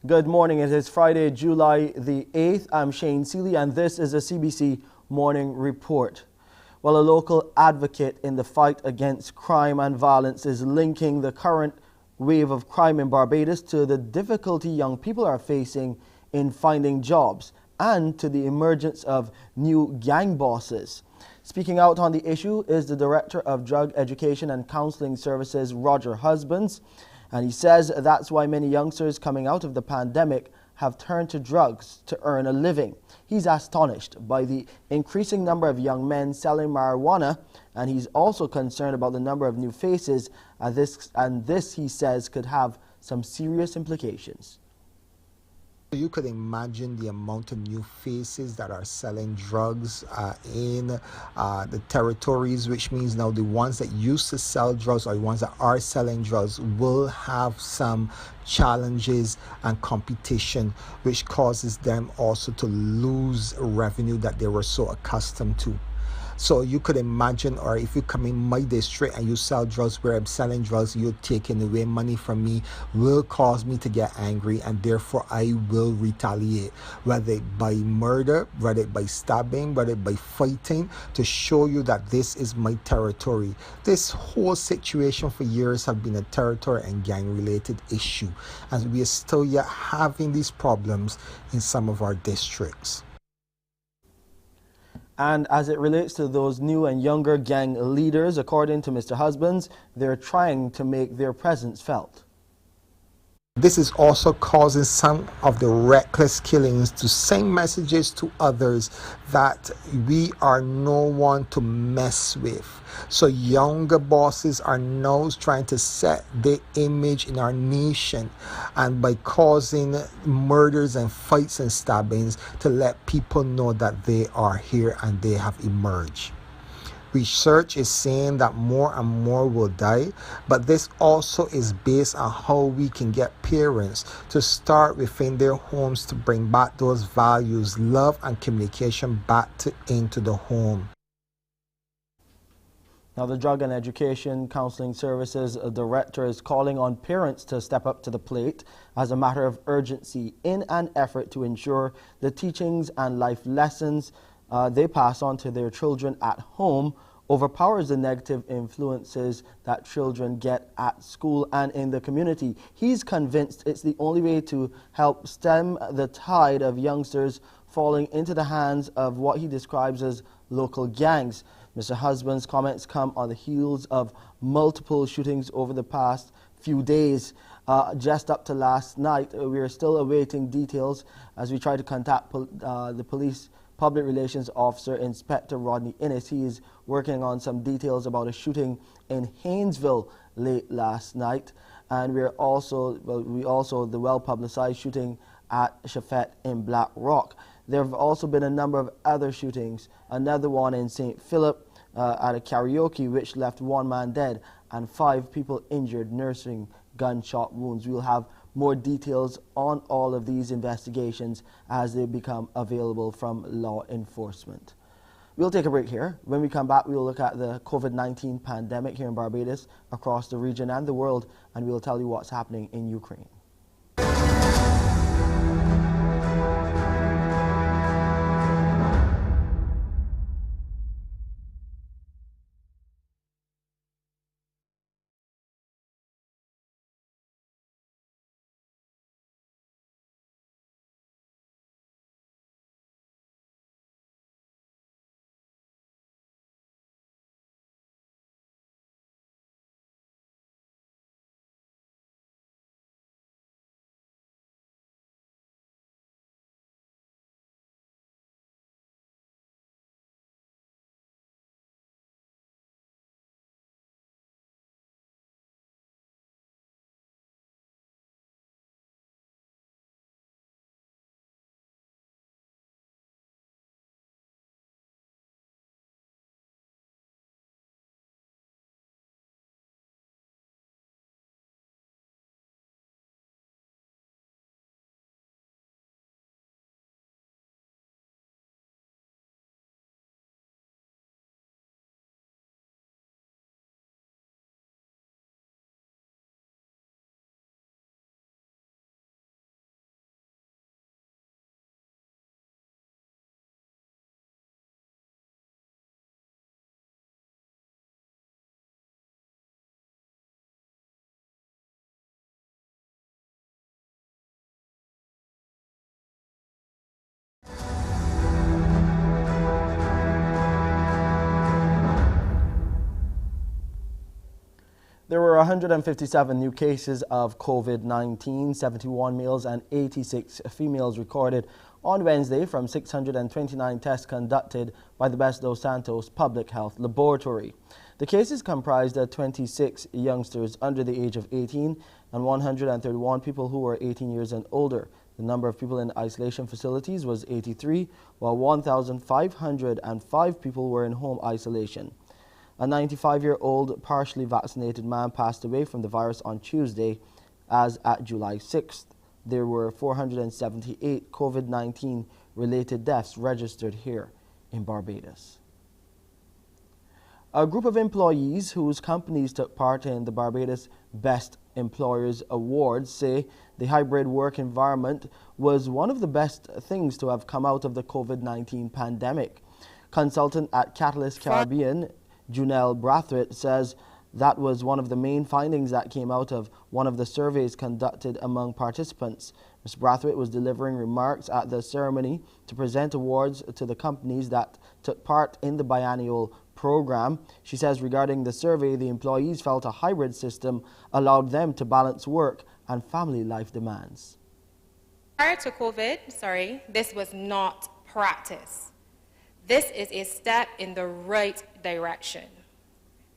Good morning. It is Friday, July the 8th. I'm Shane Seeley, and this is a CBC Morning Report. Well, a local advocate in the fight against crime and violence is linking the current wave of crime in Barbados to the difficulty young people are facing in finding jobs and to the emergence of new gang bosses. Speaking out on the issue is the Director of Drug Education and Counseling Services, Roger Husbands. And he says that's why many youngsters coming out of the pandemic have turned to drugs to earn a living. He's astonished by the increasing number of young men selling marijuana, and he's also concerned about the number of new faces, and this, he says, could have some serious implications. You could imagine the amount of new faces that are selling drugs in the territories, which means now the ones that used to sell drugs or the ones that are selling drugs will have some challenges and competition, which causes them also to lose revenue that they were so accustomed to. So you could imagine, or if you come in my district and you sell drugs where I'm selling drugs, you're taking away money from me, will cause me to get angry, and therefore I will retaliate, whether it by murder, whether it by stabbing, whether it by fighting, to show you that this is my territory. This whole situation for years have been a territory and gang related issue, and we are still yet having these problems in some of our districts. And as it relates to those new and younger gang leaders, according to Mr. Husbands, they're trying to make their presence felt. This is also causing some of the reckless killings to send messages to others that we are no one to mess with. So younger bosses are now trying to set the image in our nation, and by causing murders and fights and stabbings to let people know that they are here and they have emerged. Research is saying that more and more will die, but this also is based on how we can get parents to start within their homes to bring back those values, love and communication back into the home. Now, the Drug and Education Counseling Services Director is calling on parents to step up to the plate as a matter of urgency in an effort to ensure the teachings and life lessons they pass on to their children at home overpowers the negative influences that children get at school and in the community. He's convinced it's the only way to help stem the tide of youngsters falling into the hands of what he describes as local gangs. Mr. Husband's comments come on the heels of multiple shootings over the past few days. Just up to last night, we are still awaiting details as we try to contact the police Public Relations Officer Inspector Rodney Innes. He is working on some details about a shooting in Haynesville late last night, and we also the well-publicized shooting at Chafet in Black Rock. There have also been a number of other shootings. Another one in St. Philip at a karaoke, which left one man dead and 5 people injured, nursing gunshot wounds. We'll have more details on all of these investigations as they become available from law enforcement. We'll take a break here. When we come back, we'll look at the COVID-19 pandemic here in Barbados, across the region and the world, and we'll tell you what's happening in Ukraine. There were 157 new cases of COVID-19, 71 males and 86 females recorded on Wednesday from 629 tests conducted by the Best dos Santos Public Health Laboratory. The cases comprised 26 youngsters under the age of 18 and 131 people who were 18 years and older. The number of people in isolation facilities was 83, while 1,505 people were in home isolation. A 95-year-old partially vaccinated man passed away from the virus on Tuesday, as at July 6th. There were 478 COVID-19 related deaths registered here in Barbados. A group of employees whose companies took part in the Barbados Best Employers Awards say the hybrid work environment was one of the best things to have come out of the COVID-19 pandemic. Consultant at Catalyst Caribbean, Junelle Brathwaite, says that was one of the main findings that came out of one of the surveys conducted among participants. Ms. Brathwaite was delivering remarks at the ceremony to present awards to the companies that took part in the biennial program. She says regarding the survey, the employees felt a hybrid system allowed them to balance work and family life demands. Prior to COVID, this was not practice. This is a step in the right direction.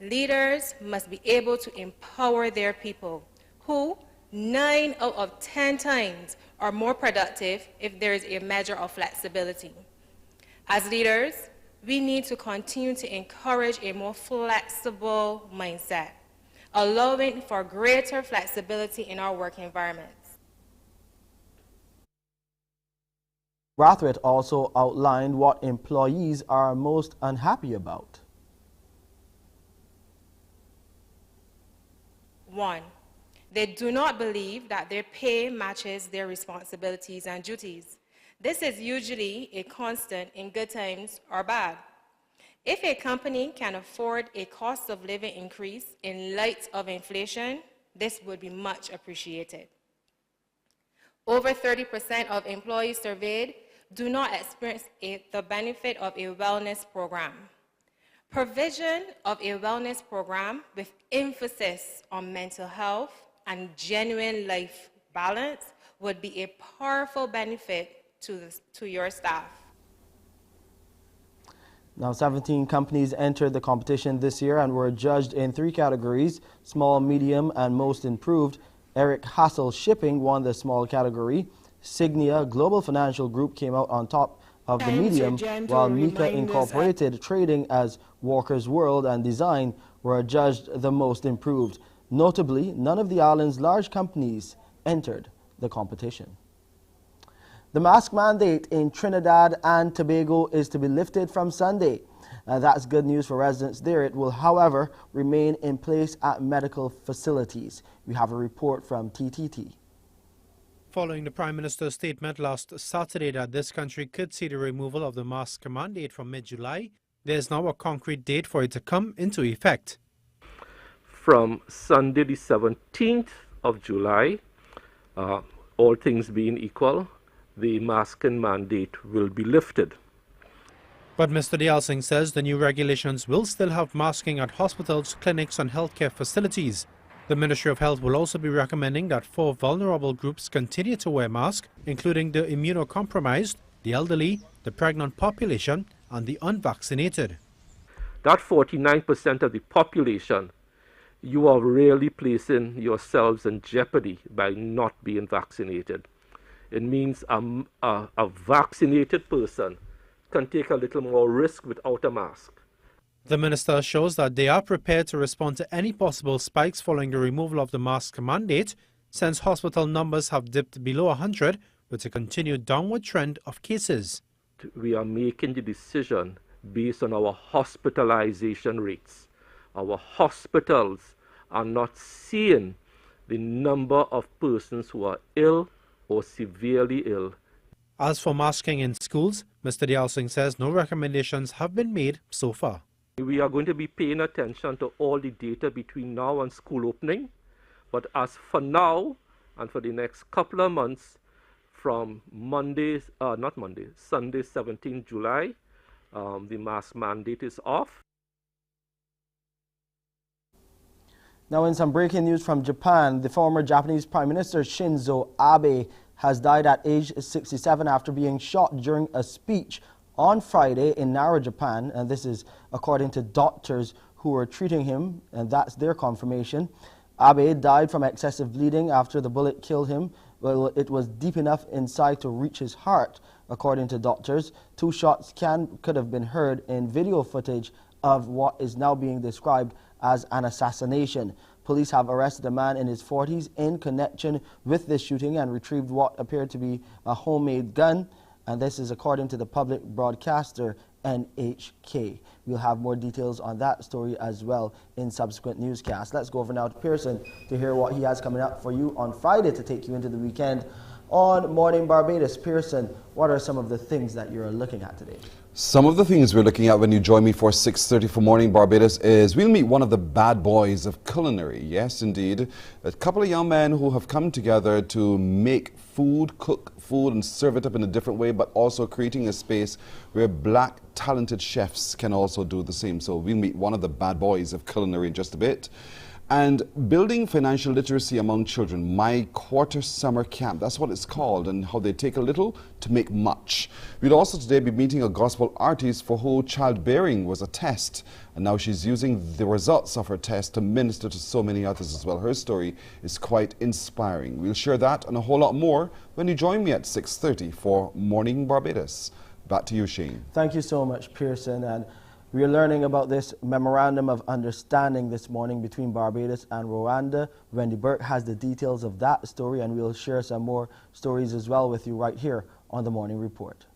Leaders must be able to empower their people, who 9 out of 10 times are more productive if there is a measure of flexibility. As leaders, we need to continue to encourage a more flexible mindset, allowing for greater flexibility in our work environments. Brathwaite also outlined what employees are most unhappy about. 1, they do not believe that their pay matches their responsibilities and duties. This is usually a constant in good times or bad. If a company can afford a cost of living increase in light of inflation, this would be much appreciated. Over 30% of employees surveyed do not experience the benefit of a wellness program. Provision of a wellness program with emphasis on mental health and genuine life balance would be a powerful benefit to your staff. Now, 17 companies entered the competition this year and were judged in 3 categories: small, medium, and most improved. Eric Hassel Shipping won the small category. Signia Global Financial Group came out on top of the medium, while Mika Incorporated, trading as Walker's World and Design, were adjudged the most improved. Notably, none of the island's large companies entered the competition. The mask mandate in Trinidad and Tobago is to be lifted from Sunday. That's good news for residents there. It will, however, remain in place at medical facilities. We have a report from TTT. Following the Prime Minister's statement last Saturday that this country could see the removal of the mask mandate from mid-July, there is now a concrete date for it to come into effect. From Sunday the 17th of July, all things being equal, the masking mandate will be lifted. But Mr. Dialsing says the new regulations will still have masking at hospitals, clinics and healthcare facilities. The Ministry of Health will also be recommending that 4 vulnerable groups continue to wear masks, including the immunocompromised, the elderly, the pregnant population and the unvaccinated. That 49% of the population, you are really placing yourselves in jeopardy by not being vaccinated. It means a vaccinated person can take a little more risk without a mask. The minister shows that they are prepared to respond to any possible spikes following the removal of the mask mandate, since hospital numbers have dipped below 100 with a continued downward trend of cases. We are making the decision based on our hospitalization rates. Our hospitals are not seeing the number of persons who are ill or severely ill. As for masking in schools, Mr. Dialsing says no recommendations have been made so far. We are going to be paying attention to all the data between now and school opening, but as for now and for the next couple of months, from Sunday 17 July, the mask mandate is off. Now, in some breaking news from Japan, the former Japanese Prime Minister Shinzo Abe has died at age 67 after being shot during a speech on Friday in Nara, Japan. And this is according to doctors who were treating him, and that's their confirmation. Abe died from excessive bleeding after the bullet killed him. Well, it was deep enough inside to reach his heart, according to doctors. 2 shots could have been heard in video footage of what is now being described as an assassination. Police have arrested a man in his 40s in connection with this shooting and retrieved what appeared to be a homemade gun. And this is according to the public broadcaster NHK. We'll have more details on that story as well in subsequent newscasts. Let's go over now to Pearson to hear what he has coming up for you on Friday to take you into the weekend on Morning Barbados. Pearson, what are some of the things that you're looking at today? Some of the things we're looking at when you join me for 6:30 for Morning Barbados is we'll meet one of the bad boys of Culinary. Yes, indeed. A couple of young men who have come together to make food, cook food and serve it up in a different way, but also creating a space where black talented chefs can also do the same. So we'll meet one of the bad boys of Culinary in just a bit. And building financial literacy among children, my quarter summer camp, that's what it's called, and how they take a little to make much. We'll also today be meeting a gospel artist for who childbearing was a test, and now she's using the results of her test to minister to so many others as well. Her story is quite inspiring. We'll share that and a whole lot more when you join me at 6:30 for Morning Barbados. Back to you, Shane. Thank you so much, Pearson. And we are learning about this memorandum of understanding this morning between Barbados and Rwanda. Wendy Burke has the details of that story, and we'll share some more stories as well with you right here on the Morning Report.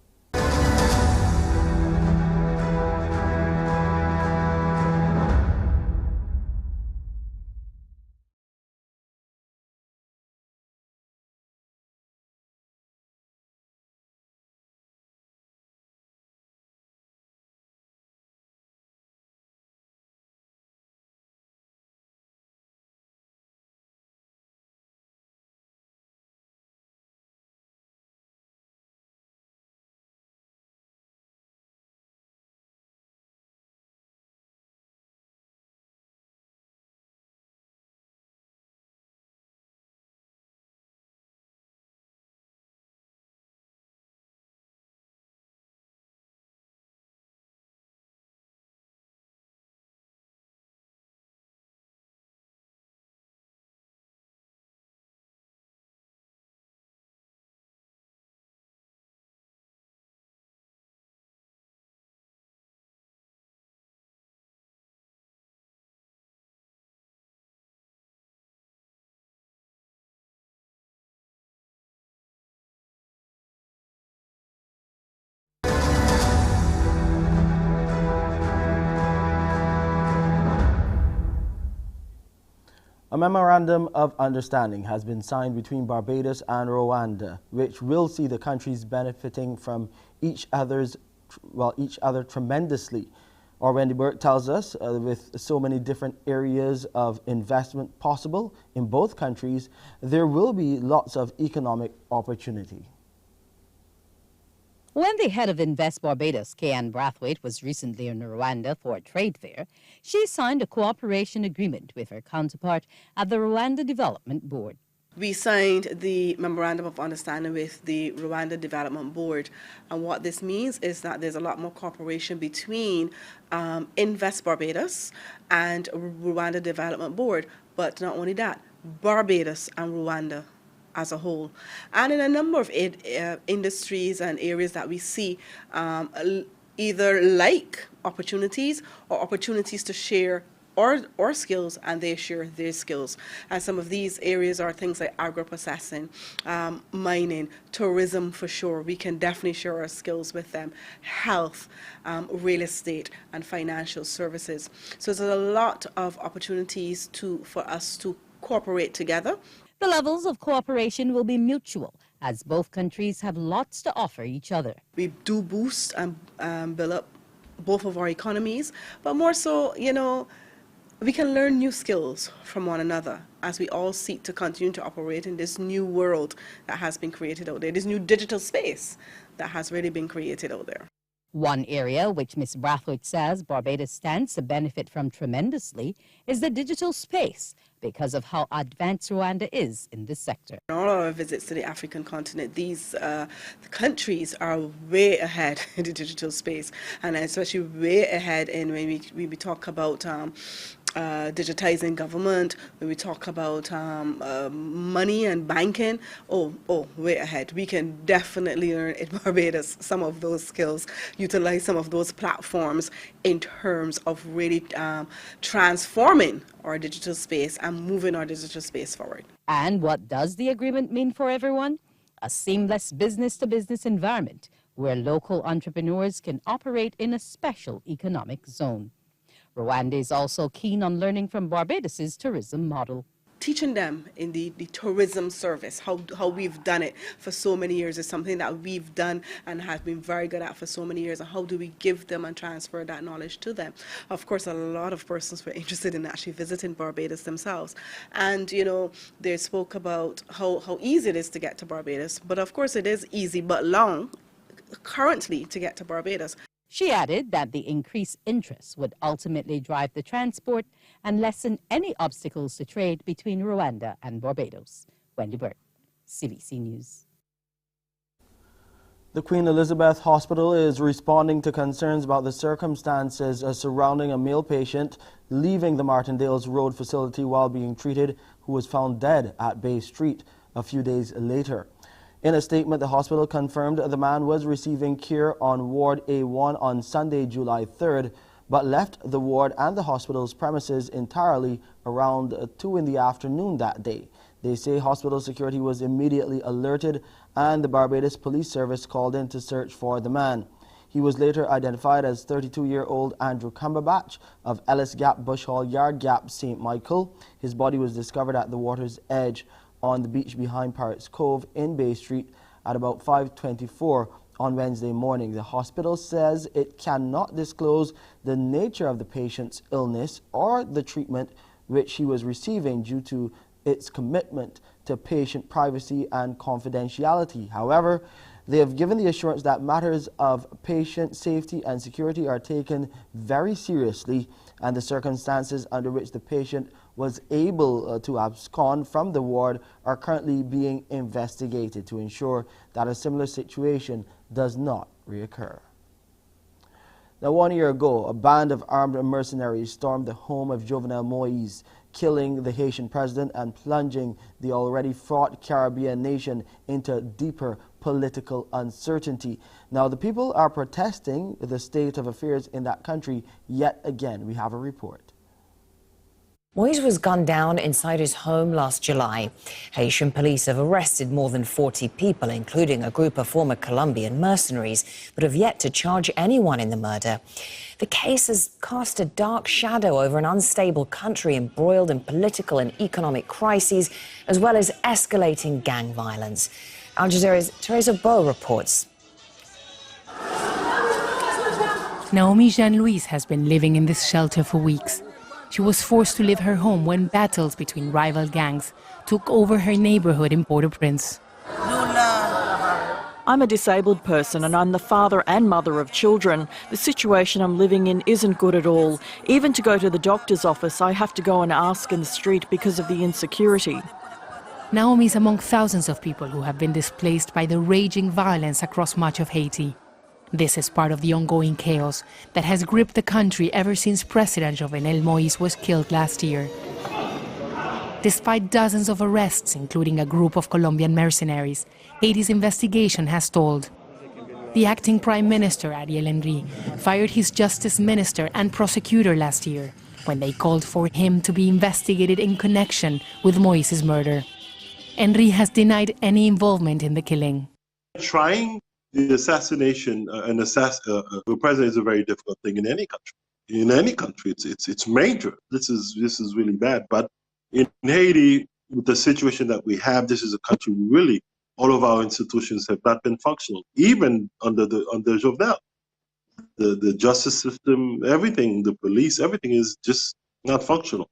A memorandum of understanding has been signed between Barbados and Rwanda, which will see the countries benefiting from each other tremendously. Or Wendy Burke tells us, with so many different areas of investment possible in both countries, there will be lots of economic opportunity. When the head of Invest Barbados, Kay-Ann Brathwaite, was recently in Rwanda for a trade fair, she signed a cooperation agreement with her counterpart at the Rwanda Development Board. We signed the Memorandum of Understanding with the Rwanda Development Board, and what this means is that there's a lot more cooperation between Invest Barbados and Rwanda Development Board, but not only that, Barbados and Rwanda as a whole, and in a number of industries and areas that we see either like opportunities or opportunities to share our skills, and they share their skills. And some of these areas are things like agro-processing, mining, tourism for sure. We can definitely share our skills with them. Health, real estate, and financial services. So there's a lot of opportunities for us to cooperate together. The levels of cooperation will be mutual, as both countries have lots to offer each other. We do boost and build up both of our economies, but more so, we can learn new skills from one another as we all seek to continue to operate in this new world that has been created out there, this new digital space that has really been created out there. One area which Ms. Brathwaite says Barbados stands to benefit from tremendously is the digital space because of how advanced Rwanda is in this sector. In all our visits to the African continent, these countries are way ahead in the digital space, and especially way ahead in when we talk about digitizing government, when we talk about money and banking. Way ahead. We can definitely learn in Barbados some of those skills, utilize some of those platforms in terms of really transforming our digital space and moving our digital space forward. And what does the agreement mean for everyone? A seamless business-to-business environment where local entrepreneurs can operate in a special economic zone. Rwanda is also keen on learning from Barbados' tourism model. Teaching them in the tourism service, how we've done it for so many years is something that we've done and have been very good at for so many years, and how do we give them and transfer that knowledge to them. Of course, a lot of persons were interested in actually visiting Barbados themselves, and they spoke about how easy it is to get to Barbados, but of course it is easy but long currently to get to Barbados. She added that the increased interest would ultimately drive the transport and lessen any obstacles to trade between Rwanda and Barbados. Wendy Burke, CBC News. The Queen Elizabeth Hospital is responding to concerns about the circumstances surrounding a male patient leaving the Martindales Road facility while being treated who was found dead at Bay Street a few days later. In a statement, the hospital confirmed the man was receiving care on Ward A1 on Sunday, July 3rd, but left the ward and the hospital's premises entirely around 2 in the afternoon that day. They say hospital security was immediately alerted and the Barbados Police Service called in to search for the man. He was later identified as 32-year-old Andrew Cumberbatch of Ellis Gap, Bush Hall Yard Gap, St. Michael. His body was discovered at the water's edge on the beach behind Pirates Cove in Bay Street at about 5:24 on Wednesday morning. The hospital says it cannot disclose the nature of the patient's illness or the treatment which he was receiving due to its commitment to patient privacy and confidentiality. However, they have given the assurance that matters of patient safety and security are taken very seriously, and the circumstances under which the patient was able to abscond from the ward are currently being investigated to ensure that a similar situation does not reoccur. Now, 1 year ago, a band of armed mercenaries stormed the home of Jovenel Moïse, killing the Haitian president and plunging the already fraught Caribbean nation into deeper political uncertainty. Now, the people are protesting the state of affairs in that country yet again. We have a report. Moïse was gunned down inside his home last July. Haitian police have arrested more than 40 people, including a group of former Colombian mercenaries, but have yet to charge anyone in the murder. The case has cast a dark shadow over an unstable country embroiled in political and economic crises, as well as escalating gang violence. Al Jazeera's Teresa Bow reports. Naomi Jean-Louise has been living in this shelter for weeks. She was forced to leave her home when battles between rival gangs took over her neighborhood in Port-au-Prince. I'm a disabled person and I'm the father and mother of children. The situation I'm living in isn't good at all. Even to go to the doctor's office, I have to go and ask in the street because of the insecurity. Naomi is among thousands of people who have been displaced by the raging violence across much of Haiti. This is part of the ongoing chaos that has gripped the country ever since President Jovenel Moïse was killed last year. Despite dozens of arrests, including a group of Colombian mercenaries, Haiti's investigation has stalled. The acting Prime Minister, Ariel Henry, fired his justice minister and prosecutor last year when they called for him to be investigated in connection with Moïse's murder. Henry has denied any involvement in the killing. Trying the assassination the president is a very difficult thing in any country. In any country, it's major. This is really bad. But in Haiti, with the situation that we have, this is a country really all of our institutions have not been functional, even under Jovenel. The justice system, everything, the police, everything is just not functional.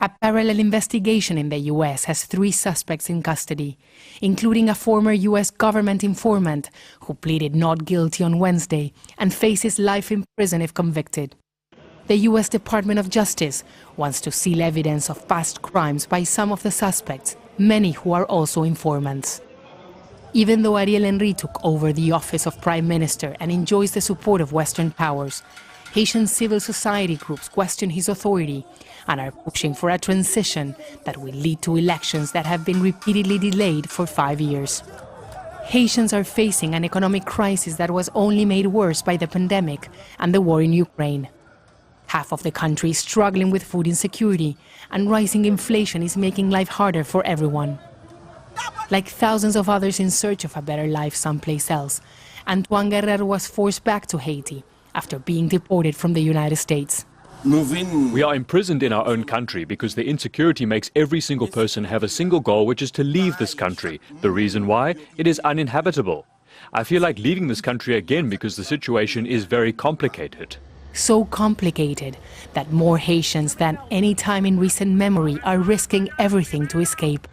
A parallel investigation in the U.S. has 3 suspects in custody, including a former U.S. government informant who pleaded not guilty on Wednesday and faces life in prison if convicted. The U.S. Department of Justice wants to seal evidence of past crimes by some of the suspects, many who are also informants. Even though Ariel Henry took over the office of Prime Minister and enjoys the support of Western powers, Haitian civil society groups question his authority and are pushing for a transition that will lead to elections that have been repeatedly delayed for 5 years. Haitians are facing an economic crisis that was only made worse by the pandemic and the war in Ukraine. Half of the country is struggling with food insecurity, and rising inflation is making life harder for everyone. Like thousands of others in search of a better life someplace else, Antoine Guerrero was forced back to Haiti after being deported from the United States. We are imprisoned in our own country because the insecurity makes every single person have a single goal, which is to leave this country. The reason why? It is uninhabitable. I feel like leaving this country again because the situation is very complicated. So complicated that more Haitians than any time in recent memory are risking everything to escape,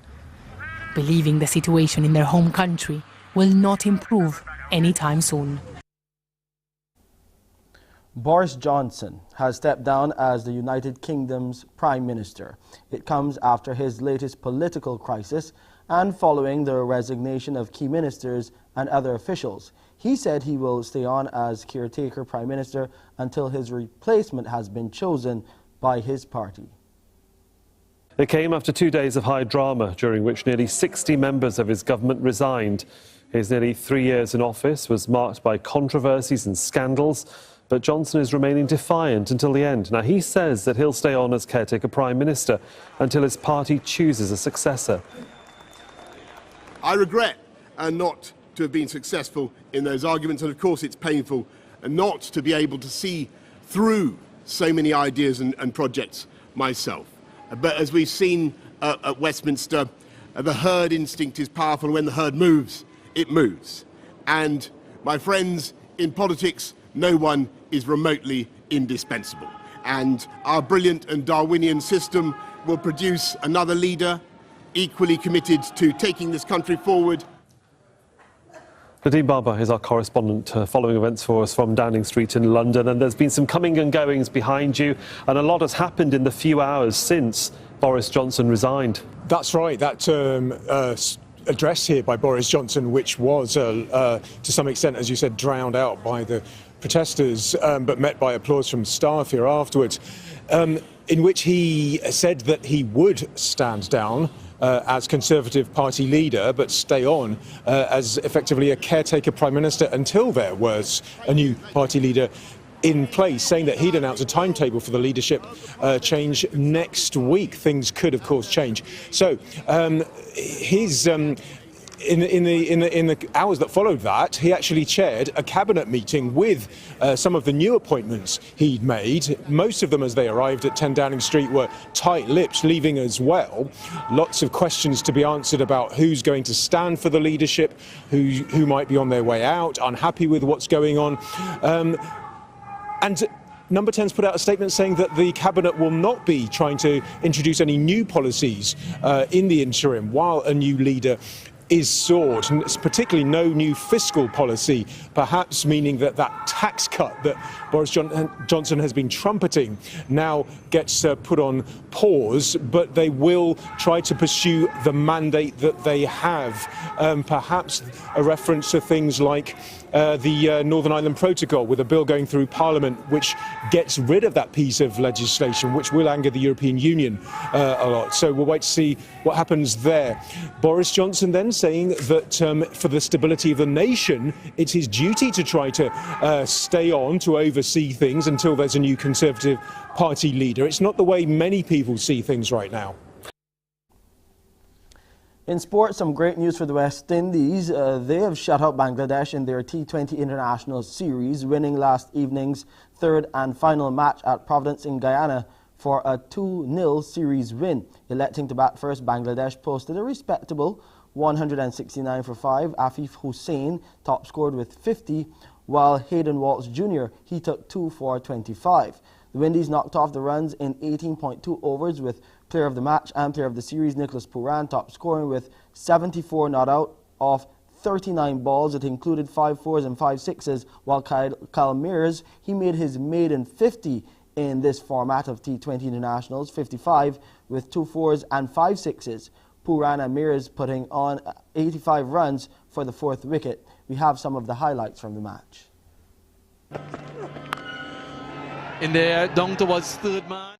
believing the situation in their home country will not improve anytime soon. Boris Johnson has stepped down as the United Kingdom's Prime Minister. It comes after his latest political crisis and following the resignation of key ministers and other officials. He said he will stay on as caretaker Prime Minister until his replacement has been chosen by his party. It came after 2 days of high drama, during which nearly 60 members of his government resigned. His nearly 3 years in office was marked by controversies and scandals, but Johnson is remaining defiant until the end. Now, he says that he'll stay on as caretaker Prime Minister until his party chooses a successor. I regret not to have been successful in those arguments, and of course it's painful not to be able to see through so many ideas and projects myself. But as we've seen at Westminster, the herd instinct is powerful. When the herd moves, it moves. And my friends, in politics, no one is remotely indispensable. And our brilliant and Darwinian system will produce another leader equally committed to taking this country forward. Nadeem Baba is our correspondent following events for us from Downing Street in London, and there's been some coming and goings behind you, and a lot has happened in the few hours since Boris Johnson resigned. That's right. That address here by Boris Johnson, which was to some extent, as you said, drowned out by the protesters, but met by applause from staff here afterwards, in which he said that he would stand down as Conservative Party leader, but stay on as effectively a caretaker Prime Minister until there was a new party leader in place, saying that he'd announce a timetable for the leadership change next week. Things could, of course, change. So his in the hours that followed that, he actually chaired a cabinet meeting with some of the new appointments he'd made. Most of them, as they arrived at 10 Downing Street, were tight-lipped, leaving as well. Lots of questions to be answered about who's going to stand for the leadership, who might be on their way out, unhappy with what's going on. And Number 10's put out a statement saying that the cabinet will not be trying to introduce any new policies in the interim while a new leader is sought, and it's particularly no new fiscal policy, perhaps meaning that that tax cut that Boris Johnson has been trumpeting now gets put on pause, but they will try to pursue the mandate that they have. Perhaps a reference to things like the Northern Ireland Protocol, with a bill going through Parliament which gets rid of that piece of legislation, which will anger the European Union a lot. So we'll wait to see what happens there. Boris Johnson then saying that for the stability of the nation, it's his duty to try to stay on, to oversee things until there's a new Conservative Party leader. It's not the way many people see things right now. In sports, some great news for the West Indies. They have shut out Bangladesh in their T20 International Series, winning last evening's third and final match at Providence in Guyana for a 2-0 series win. Electing to bat first, Bangladesh posted a respectable 169 for 5. Afif Hussain top scored with 50, while Hayden Walsh Jr. he took 2 for 25. The Windies knocked off the runs in 18.2 overs with Player of the match and player of the series, Nicholas Pooran, top scoring with 74 not out off 39 balls. It included 5 fours and 5 sixes, while Kyle Mears, he made his maiden 50 in this format of T20 Internationals, 55 with 2 fours and 5 sixes. Pooran and Mears putting on 85 runs for the 4th wicket. We have some of the highlights from the match. In there, down towards third man.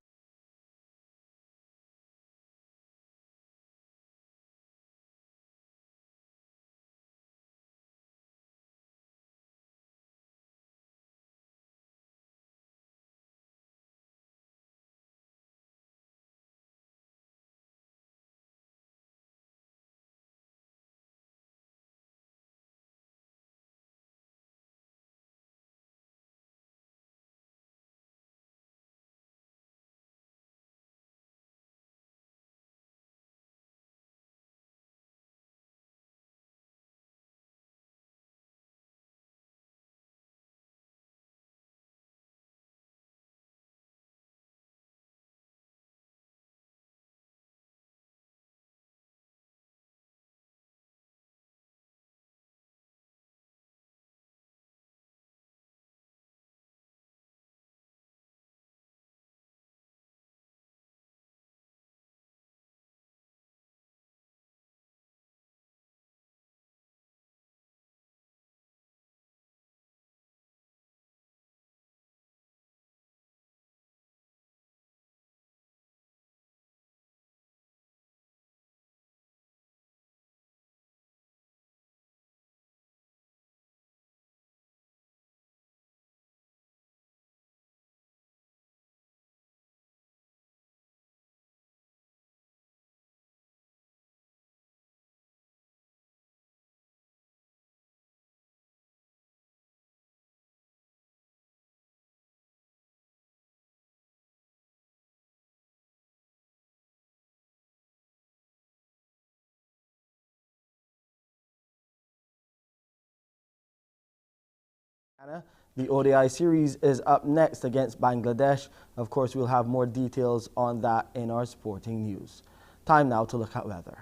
The ODI series is up next against Bangladesh. Of course, we'll have more details on that in our sporting news. Time now to look at weather.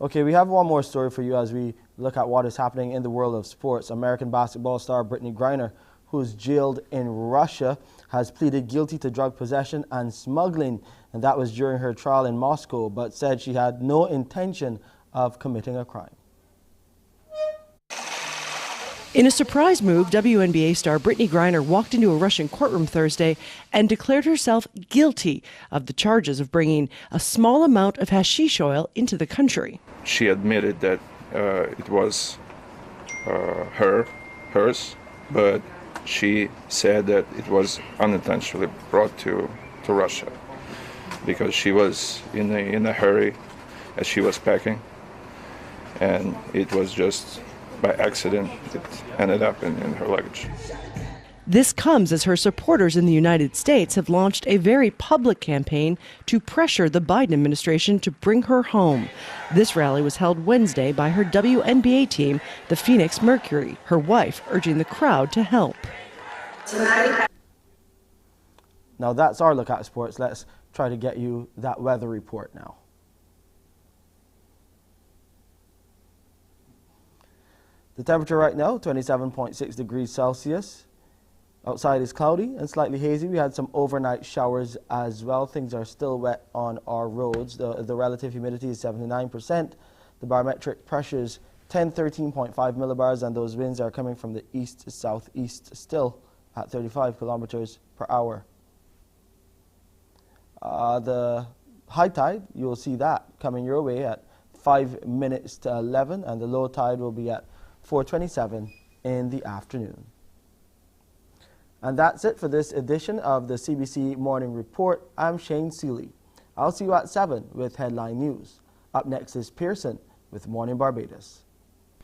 Okay, we have one more story for you as we look at what is happening in the world of sports. American basketball star Britney Griner, who's jailed in Russia, has pleaded guilty to drug possession and smuggling, and that was during her trial in Moscow, but said she had no intention of committing a crime. In a surprise move, WNBA star Britney Griner walked into a Russian courtroom Thursday and declared herself guilty of the charges of bringing a small amount of hashish oil into the country. She admitted that it was hers, but she said that it was unintentionally brought to Russia because she was in a hurry as she was packing, and it was just by accident it ended up in her luggage. This comes as her supporters in the United States have launched a very public campaign to pressure the Biden administration to bring her home. This rally was held Wednesday by her WNBA team, the Phoenix Mercury, her wife urging the crowd to help. Now that's our look at sports. Let's try to get you that weather report now. The temperature right now, 27.6 degrees Celsius. Outside is cloudy and slightly hazy. We had some overnight showers as well. Things are still wet on our roads. The relative humidity is 79%. The barometric pressure is 13.5 millibars, and those winds are coming from the east to southeast still at 35 kilometers per hour. The high tide, you'll see that coming your way at 5 minutes to 11, and the low tide will be at 4:27 in the afternoon. And that's it for this edition of the CBC Morning Report. I'm Shane Seeley. I'll see you at 7 with headline news. Up next is Pearson with Mornin Barbados.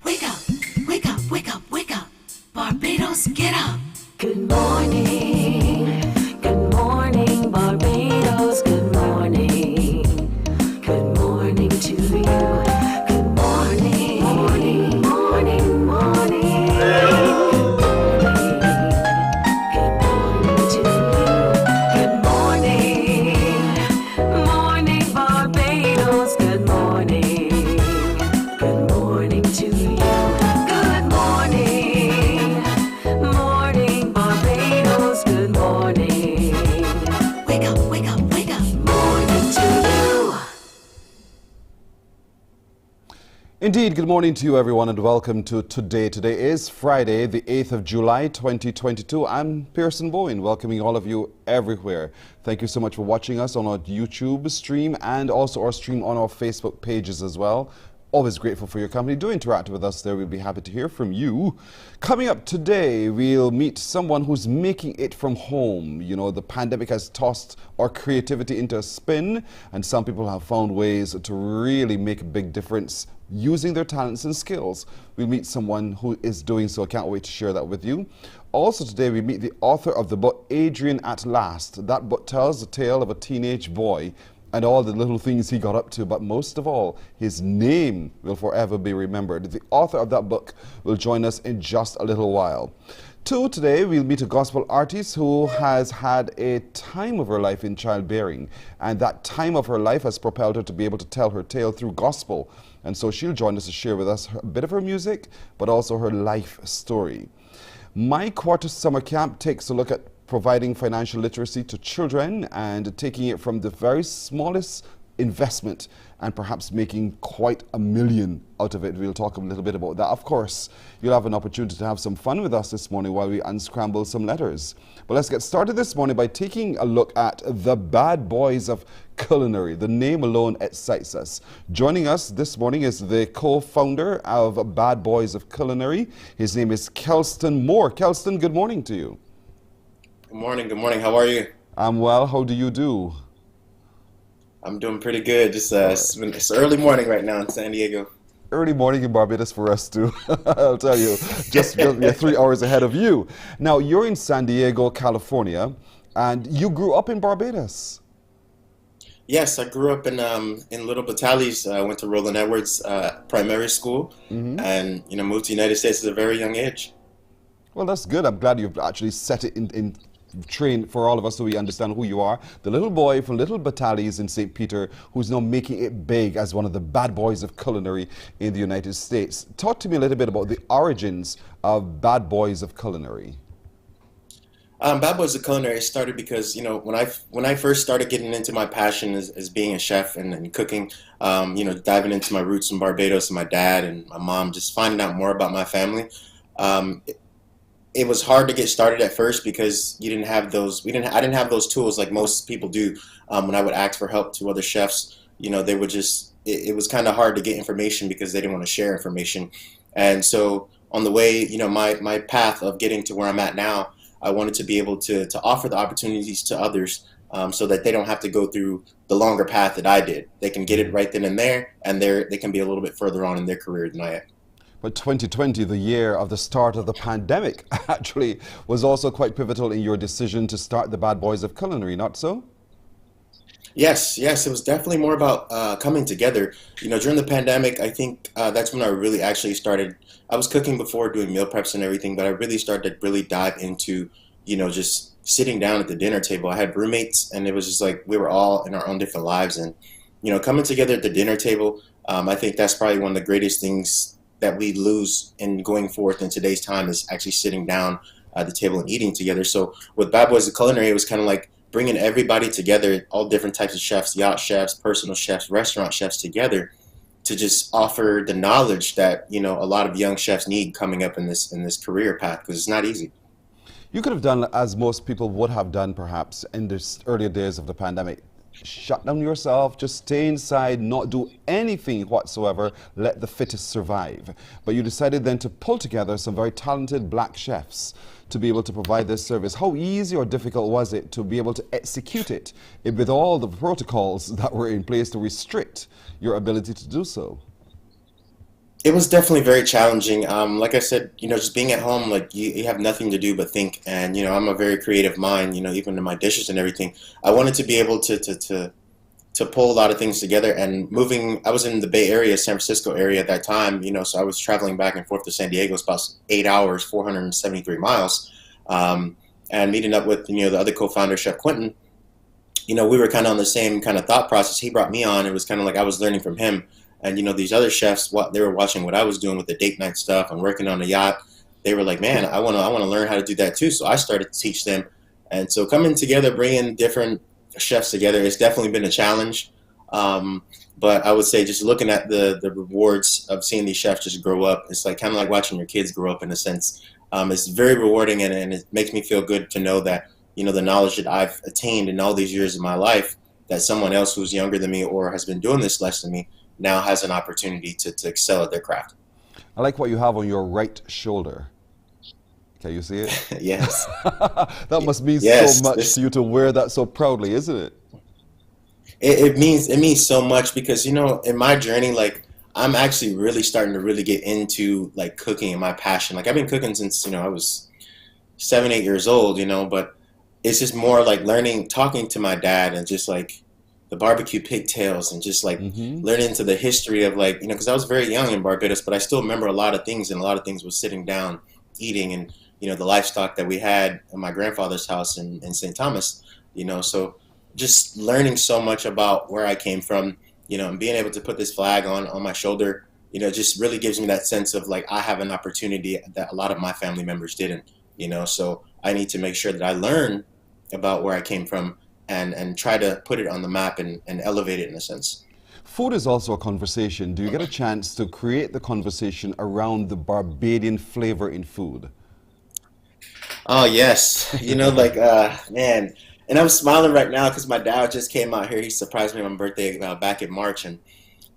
Wake up, wake up, wake up, wake up. Barbados, get up. Good morning. Good morning, Barbados. Good morning. Good morning to you. Good morning. Morning, morning, morning. Good morning to you. Good morning. Morning, Barbados. Good morning. Good morning to you. Good morning. Morning, Barbados. Good morning. Wake up, wake up, wake up. Morning to you. Indeed, good morning to you everyone and welcome to Today. Today is Friday, the 8th of July, 2022. I'm Pearson Bowen, welcoming all of you everywhere. Thank you so much for watching us on our YouTube stream and also our stream on our Facebook pages as well. Always grateful for your company. Do interact with us there. We'll be happy to hear from you. Coming up today, we'll meet someone who's making it from home. You know, the pandemic has tossed our creativity into a spin, and some people have found ways to really make a big difference using their talents and skills. We'll meet someone who is doing so. I can't wait to share that with you. Also today, we meet the author of the book, Adrian at Last. That book tells the tale of a teenage boy and all the little things he got up to, but most of all, his name will forever be remembered. The author of that book will join us in just a little while. Today, we'll meet a gospel artist who has had a time of her life in childbearing, and that time of her life has propelled her to be able to tell her tale through gospel. And so she'll join us to share with us a bit of her music, but also her life story. My Quarter Summer Camp takes a look at providing financial literacy to children and taking it from the very smallest investment and perhaps making quite $1 million out of it. We'll talk a little bit about that. Of course, you'll have an opportunity to have some fun with us this morning while we unscramble some letters. But let's get started this morning by taking a look at the Bad Boys of Culinary. The name alone excites us. Joining us this morning is the co-founder of Bad Boys of Culinary. His name is Kelston Moore. Kelston, good morning to you. Good morning, good morning. How are you? I'm well. How do you do? I'm doing pretty good. Just it's early morning right now in San Diego. Early morning in Barbados for us too. I'll tell you, just we're 3 hours ahead of you. Now, you're in San Diego, California, and you grew up in Barbados. Yes, I grew up in Little Battalies. I went to Roland Edwards primary school, and moved to the United States at a very young age. Well, that's good. I'm glad you've actually set it in train for all of us so we understand who you are. The little boy from Little Battalies in St. Peter who's now making it big as one of the bad boys of culinary in the United States. Talk to me a little bit about the origins of Bad Boys of Culinary. Bad Boys of Culinary started because, when I first started getting into my passion as being a chef and cooking, diving into my roots in Barbados and my dad and my mom, just finding out more about my family. It was hard to get started at first because I didn't have those tools like most people do. When I would ask for help to other chefs, they would it was kind of hard to get information because they didn't want to share information. And so on the way, my path of getting to where I'm at now, I wanted to be able to offer the opportunities to others so that they don't have to go through the longer path that I did. They can get it right then and there, and they can be a little bit further on in their career than I am. But 2020, the year of the start of the pandemic, actually was also quite pivotal in your decision to start the Bad Boys of Culinary, not so? Yes, it was definitely more about coming together. During the pandemic, I think that's when I really actually started. I was cooking before, doing meal preps and everything, but I really started to really dive into, just sitting down at the dinner table. I had roommates, and it was just like we were all in our own different lives. And, coming together at the dinner table, I think that's probably one of the greatest things that we lose in going forth in today's time is actually sitting down at the table and eating together. So with Bad Boys of Culinary, it was kind of like bringing everybody together, all different types of chefs, yacht chefs, personal chefs, restaurant chefs together to just offer the knowledge that, a lot of young chefs need coming up in this career path, because it's not easy. You could have done as most people would have done perhaps in the earlier days of the pandemic. Shut down yourself, just stay inside, not do anything whatsoever, let the fittest survive. But you decided then to pull together some very talented black chefs to be able to provide this service. How easy or difficult was it to be able to execute it with all the protocols that were in place to restrict your ability to do so? It was definitely very challenging. Like I said, just being at home, like you have nothing to do but think. And, I'm a very creative mind, even in my dishes and everything. I wanted to be able to pull a lot of things together. And moving, I was in the Bay Area, San Francisco area at that time, so I was traveling back and forth to San Diego. It's about 8 hours, 473 miles. And meeting up with, the other co-founder, Chef Quentin, we were kind of on the same kind of thought process. He brought me on. It was kind of like I was learning from him. And, these other chefs, they were watching what I was doing with the date night stuff and working on the yacht. They were like, man, I want to learn how to do that too. So I started to teach them. And so coming together, bringing different chefs together, it's definitely been a challenge. But I would say just looking at the rewards of seeing these chefs just grow up, it's like kind of like watching your kids grow up in a sense. It's very rewarding, and it makes me feel good to know that, the knowledge that I've attained in all these years of my life, that someone else who's younger than me or has been doing this less than me now has an opportunity to excel at their craft. I like what you have on your right shoulder. Can you see it? Yes. That must mean so much to you to wear that so proudly, isn't it? It means so much because, in my journey, like I'm actually really starting to really get into like cooking and my passion. Like I've been cooking since, I was 7, 8 years old, but it's just more like learning, talking to my dad and just like the barbecue pigtails and just like learning into the history of like, because I was very young in Barbados, but I still remember a lot of things, and a lot of things was sitting down, eating, and, the livestock that we had in my grandfather's house in St. Thomas, so just learning so much about where I came from, and being able to put this flag on my shoulder, just really gives me that sense of like, I have an opportunity that a lot of my family members didn't, so I need to make sure that I learn about where I came from and try to put it on the map and elevate it in a sense. Food is also a conversation. Do you get a chance to create the conversation around the Barbadian flavor in food? Oh, yes. Man. And I'm smiling right now because my dad just came out here. He surprised me on my birthday back in March. And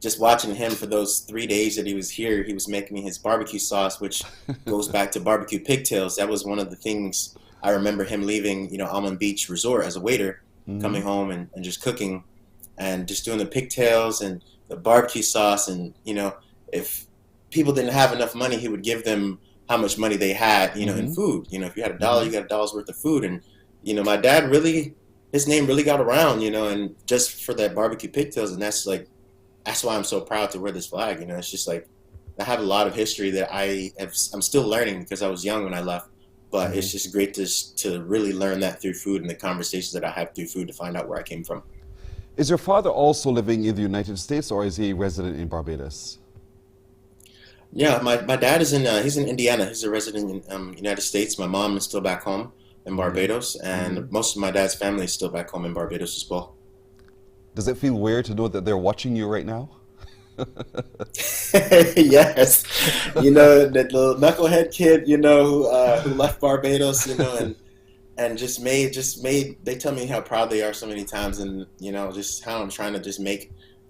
just watching him for those 3 days that he was here, he was making me his barbecue sauce, which goes back to barbecue pigtails. That was one of the things I remember him leaving, Almond Beach Resort as a waiter, coming home and just cooking and just doing the pigtails and the barbecue sauce. And, if people didn't have enough money, he would give them how much money they had, in food. If you had $1, you got $1 worth of food. And, my dad really, his name really got around, and just for that barbecue pigtails. And that's why I'm so proud to wear this flag. It's just like, I have a lot of history that I'm still learning because I was young when I left. But it's just great to really learn that through food and the conversations that I have through food to find out where I came from. Is your father also living in the United States, or is he resident in Barbados? Yeah, my dad is he's in Indiana. He's a resident in United States. My mom is still back home in Barbados, and most of my dad's family is still back home in Barbados as well. Does it feel weird to know that they're watching you right now? Yes, that little knucklehead kid, who left Barbados, and just made. They tell me how proud they are so many times, and just how I'm trying to just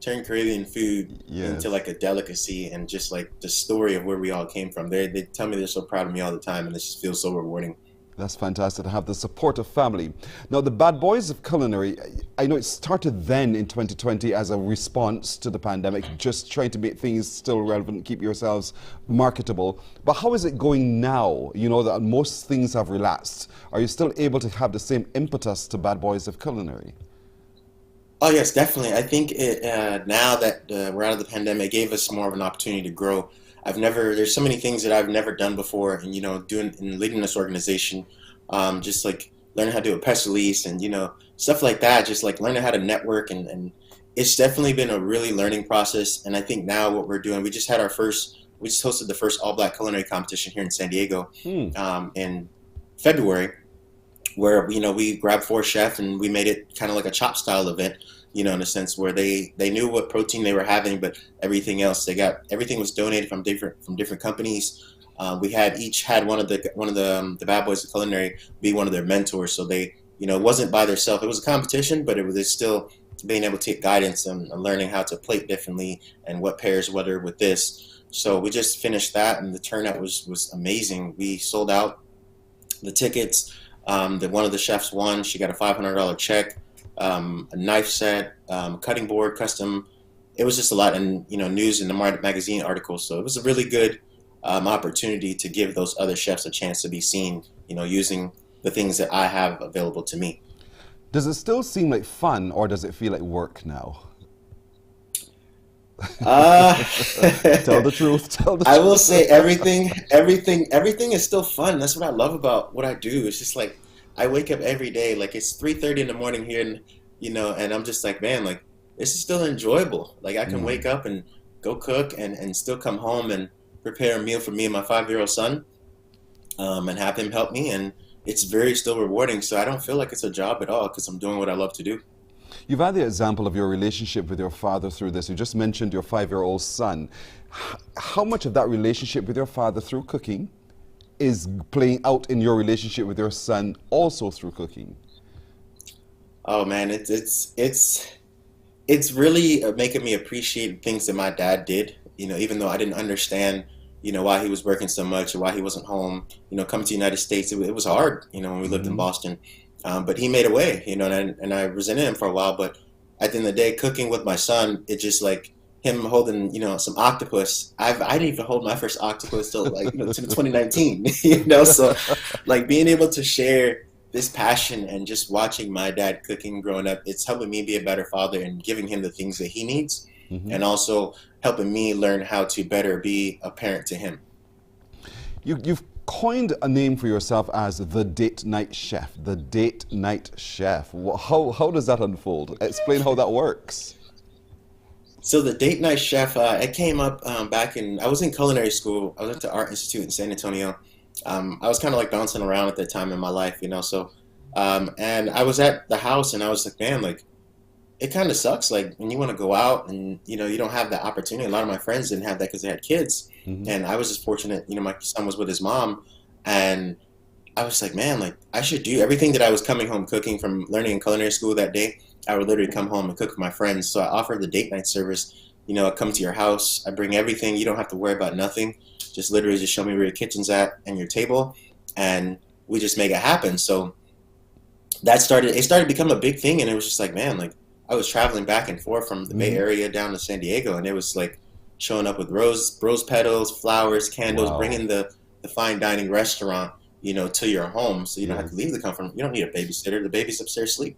turn Caribbean food into like a delicacy, and just like the story of where we all came from. They tell me they're so proud of me all the time, and it just feels so rewarding. That's fantastic to have the support of family. Now, the Bad Boys of Culinary, I know it started then in 2020 as a response to the pandemic, just trying to make things still relevant, keep yourselves marketable. But how is it going now? That most things have relaxed. Are you still able to have the same impetus to Bad Boys of Culinary? Oh, yes, definitely. I think now that we're out of the pandemic, it gave us more of an opportunity to grow. There's so many things that I've never done before, and, doing and leading this organization, just like learning how to do a press release and, stuff like that, just like learning how to network. And it's definitely been a really learning process. And I think now what we're doing, we just hosted the first all black culinary competition here in San Diego, in February, where, we grabbed 4 chefs and we made it kind of like a chop style event, in a sense where they knew what protein they were having, but everything else everything was donated from different companies. We each had one of the Bad Boys of Culinary be one of their mentors. So they, it wasn't by themselves. It was a competition, but it was still being able to take guidance and learning how to plate differently and what pairs whether with this. So we just finished that, and the turnout was amazing. We sold out the tickets. One of the chefs won. She got a $500 check. A knife set, cutting board, custom it was just a lot, and news in the magazine articles. So it was a really good opportunity to give those other chefs a chance to be seen, using the things that I have available to me. Does it still seem like fun, or does it feel like work now? Tell the truth. Tell the truth. I will say everything is still fun. That's what I love about what I do. It's just like I wake up every day, like it's 3:30 in the morning here, and and I'm just like, man, like this is still enjoyable. Like I can wake up and go cook and still come home and prepare a meal for me and my 5-year-old son, and have him help me, and it's very still rewarding. So I don't feel like it's a job at all because I'm doing what I love to do. You've had the example of your relationship with your father through this. You just mentioned your 5-year-old son. How much of that relationship with your father through cooking is playing out in your relationship with your son also through cooking? Oh man, it's really making me appreciate things that my dad did. Even though I didn't understand, why he was working so much or why he wasn't home. Coming to the United States, it was hard. When we lived in Boston. But he made a way, and I resented him for a while. But at the end of the day, cooking with my son, it's just like him holding, some octopus. I didn't even hold my first octopus till like, to 2019, So like being able to share this passion and just watching my dad cooking growing up, it's helping me be a better father and giving him the things that he needs, and also helping me learn how to better be a parent to him. You've coined a name for yourself as the Date Night Chef. The Date Night Chef. How does that unfold? Explain how that works. So the Date Night Chef, it came up back I was in culinary school. I was at the Art Institute in San Antonio. I was kind of like bouncing around at that time in my life, So, and I was at the house and I was like, man, like, it kind of sucks. Like when you want to go out and, you don't have that opportunity. A lot of my friends didn't have that because they had kids. And I was just fortunate, my son was with his mom, and I was like, man, like I should do everything that I was coming home cooking from learning in culinary school that day. I would literally come home and cook with my friends. So I offered the date night service. I come to your house, I bring everything. You don't have to worry about nothing. Just literally just show me where your kitchen's at and your table, and we just make it happen. So it started to become a big thing, and it was just like, man, like I was traveling back and forth from the Bay Area down to San Diego, and it was like showing up with rose petals, flowers, candles, bringing the fine dining restaurant, to your home, so you don't have to leave the comfort. You don't need a babysitter. The baby's upstairs asleep.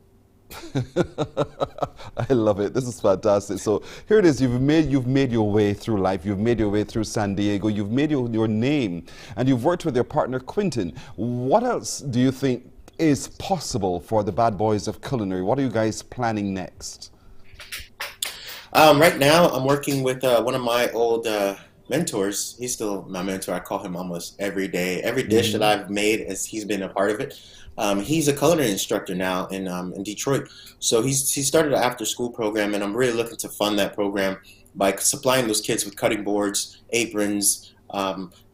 I love it. This is fantastic. So here it is. You've made your way through life. You've made your way through San Diego. You've made your name, and you've worked with your partner Quentin. What else do you think is possible for the Bad Boys of Culinary? What are you guys planning next? Right now, I'm working with one of my old mentors. He's still my mentor. I call him almost every day. Every dish that I've made, as he's been a part of it. He's a culinary instructor now in Detroit. So he started an after-school program, and I'm really looking to fund that program by supplying those kids with cutting boards, aprons,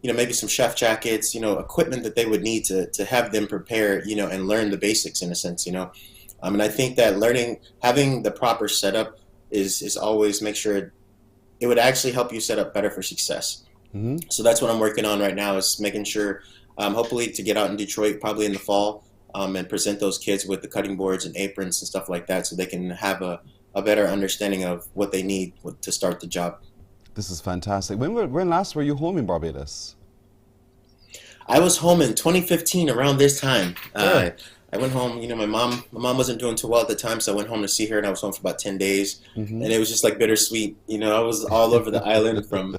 maybe some chef jackets, equipment that they would need to have them prepare, and learn the basics in a sense, and I think that having the proper setup is always make sure it would actually help you set up better for success. So that's what I'm working on right now, is making sure, hopefully to get out in Detroit probably in the fall, and present those kids with the cutting boards and aprons and stuff like that, so they can have a better understanding of what they need to start the job. This is fantastic. When last were you home in Barbados? I was home in 2015 around this time. I went home, my mom wasn't doing too well at the time, so I went home to see her, and I was home for about 10 days. And it was just like bittersweet. I was all over the island from,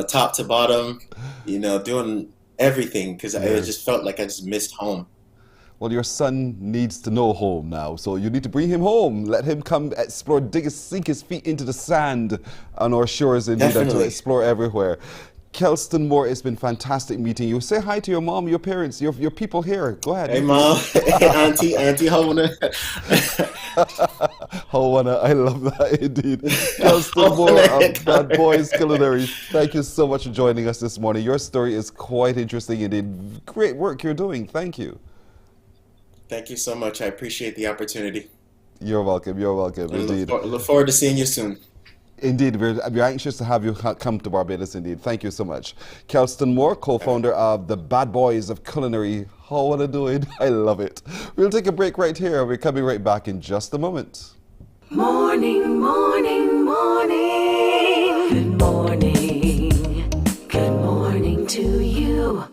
top to bottom, doing everything, because I just felt like I just missed home. Well, your son needs to know home now, so you need to bring him home. Let him come explore, sink his feet into the sand on our shores indeed, and to explore everywhere. Kelston Moore, it's been fantastic meeting you. Say hi to your mom, your parents, your people here. Go ahead. Hey, Mom. Hey, Auntie Hawana. Hawana, I love that indeed. Kelston Moore of Bad Boys Culinary, thank you so much for joining us this morning. Your story is quite interesting indeed. Great work you're doing. Thank you. Thank you so much. I appreciate the opportunity. You're welcome. You're welcome. Indeed. Look forward to seeing you soon. Indeed, we're anxious to have you come to Barbados, indeed. Thank you so much. Kelston Moore, co-founder of the Bad Boys of Culinary. How are they doing? I love it. We'll take a break right here. We're coming right back in just a moment. Morning, morning, morning. Good morning. Good morning to you.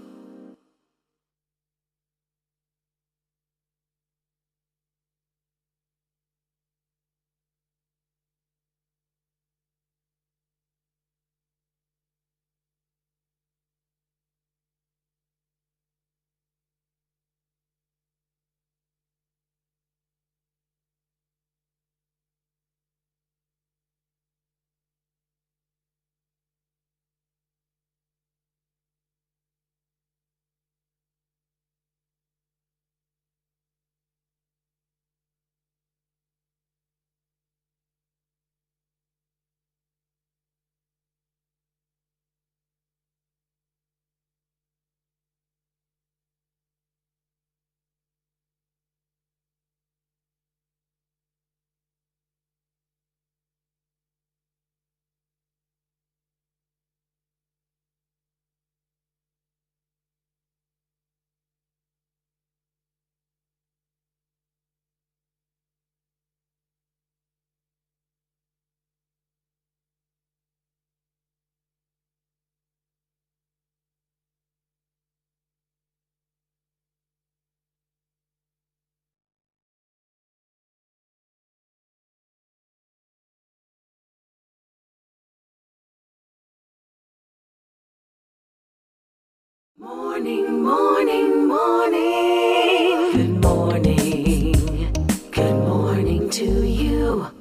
Morning, morning, morning. Good morning. Good morning to you.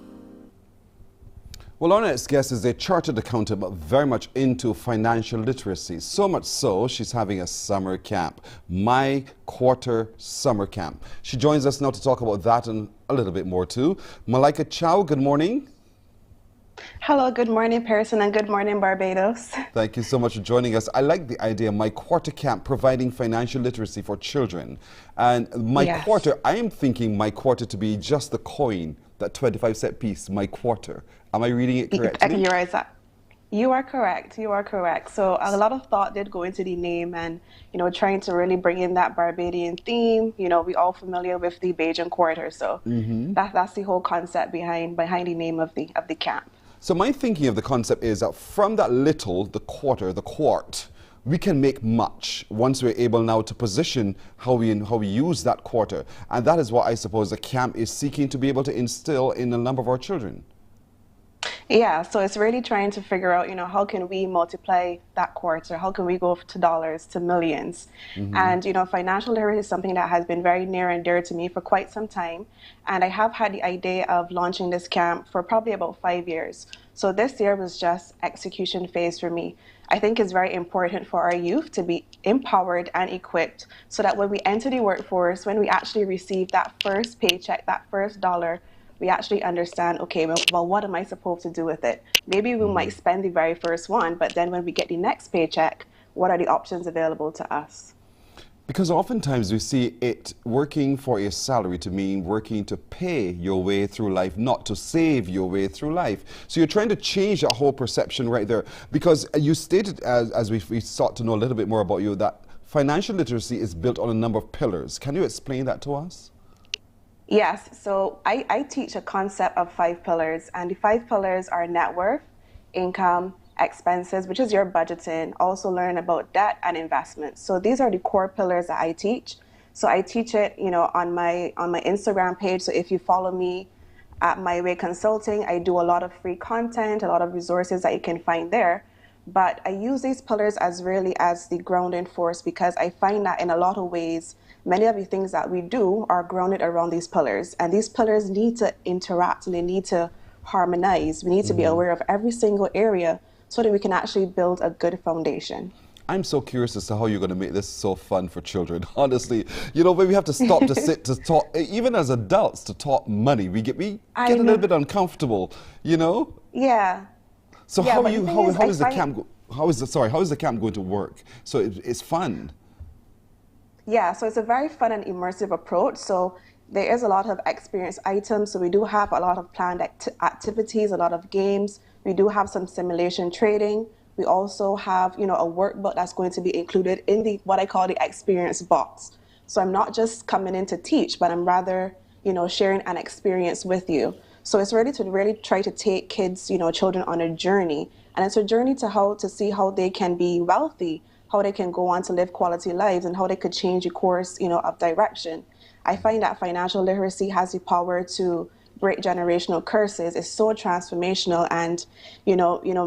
Well, our next guest is a chartered accountant, but very much into financial literacy. So much so, she's having a summer camp, My Quarter Summer Camp. She joins us now to talk about that and a little bit more too. Malika Chow, good morning. Hello, good morning, Pearson, and good morning, Barbados. Thank you so much for joining us. I like the idea, My Quarter Camp, providing financial literacy for children. And My Quarter, I am thinking My Quarter to be just the coin, that 25-cent piece, My Quarter. Am I reading it correctly? You're right. You are correct. You are correct. So a lot of thought did go into the name and, trying to really bring in that Barbadian theme. We all familiar with the Bajan Quarter. So that's the whole concept behind the name of the camp. So my thinking of the concept is that from that little, the quarter, the quart, we can make much once we're able now to position how we use that quarter. And that is what I suppose the camp is seeking to be able to instill in a number of our children. Yeah, so it's really trying to figure out, how can we multiply that quarter? How can we go to dollars, to millions? And, financial literacy is something that has been very near and dear to me for quite some time. And I have had the idea of launching this camp for probably about 5 years. So this year was just execution phase for me. I think it's very important for our youth to be empowered and equipped so that when we enter the workforce, when we actually receive that first paycheck, that first dollar, we actually understand, okay, well, what am I supposed to do with it? Maybe we might spend the very first one, but then when we get the next paycheck, what are the options available to us? Because oftentimes we see it working for a salary to mean working to pay your way through life, not to save your way through life. So you're trying to change that whole perception right there. Because you stated, as we sought to know a little bit more about you, that financial literacy is built on a number of pillars. Can you explain that to us? Yes, so I teach a concept of 5 pillars, and the 5 pillars are net worth, income, expenses, which is your budgeting, also learn about debt and investments. So these are the core pillars that I teach. So I teach it, on my Instagram page. So if you follow me at My Way Consulting, I do a lot of free content, a lot of resources that you can find there. But I use these pillars as really as the grounding force because I find that in a lot of ways, many of the things that we do are grounded around these pillars. And these pillars need to interact and they need to harmonize. We need to be aware of every single area so that we can actually build a good foundation. I'm so curious as to how you're going to make this so fun for children. Honestly, when we have to stop to sit to talk, even as adults, to talk money, we get a little bit uncomfortable, Yeah. So how is the camp going to work? So it's fun. Yeah, so it's a very fun and immersive approach. So there is a lot of experience items. So we do have a lot of planned activities, a lot of games. We do have some simulation trading. We also have, a workbook that's going to be included in what I call the experience box. So I'm not just coming in to teach, but I'm rather, sharing an experience with you. So it's really to really try to take kids, children on a journey. And it's a journey to see how they can be wealthy, how they can go on to live quality lives, and how they could change the course, of direction. I find that financial literacy has the power to break generational curses. It's so transformational, and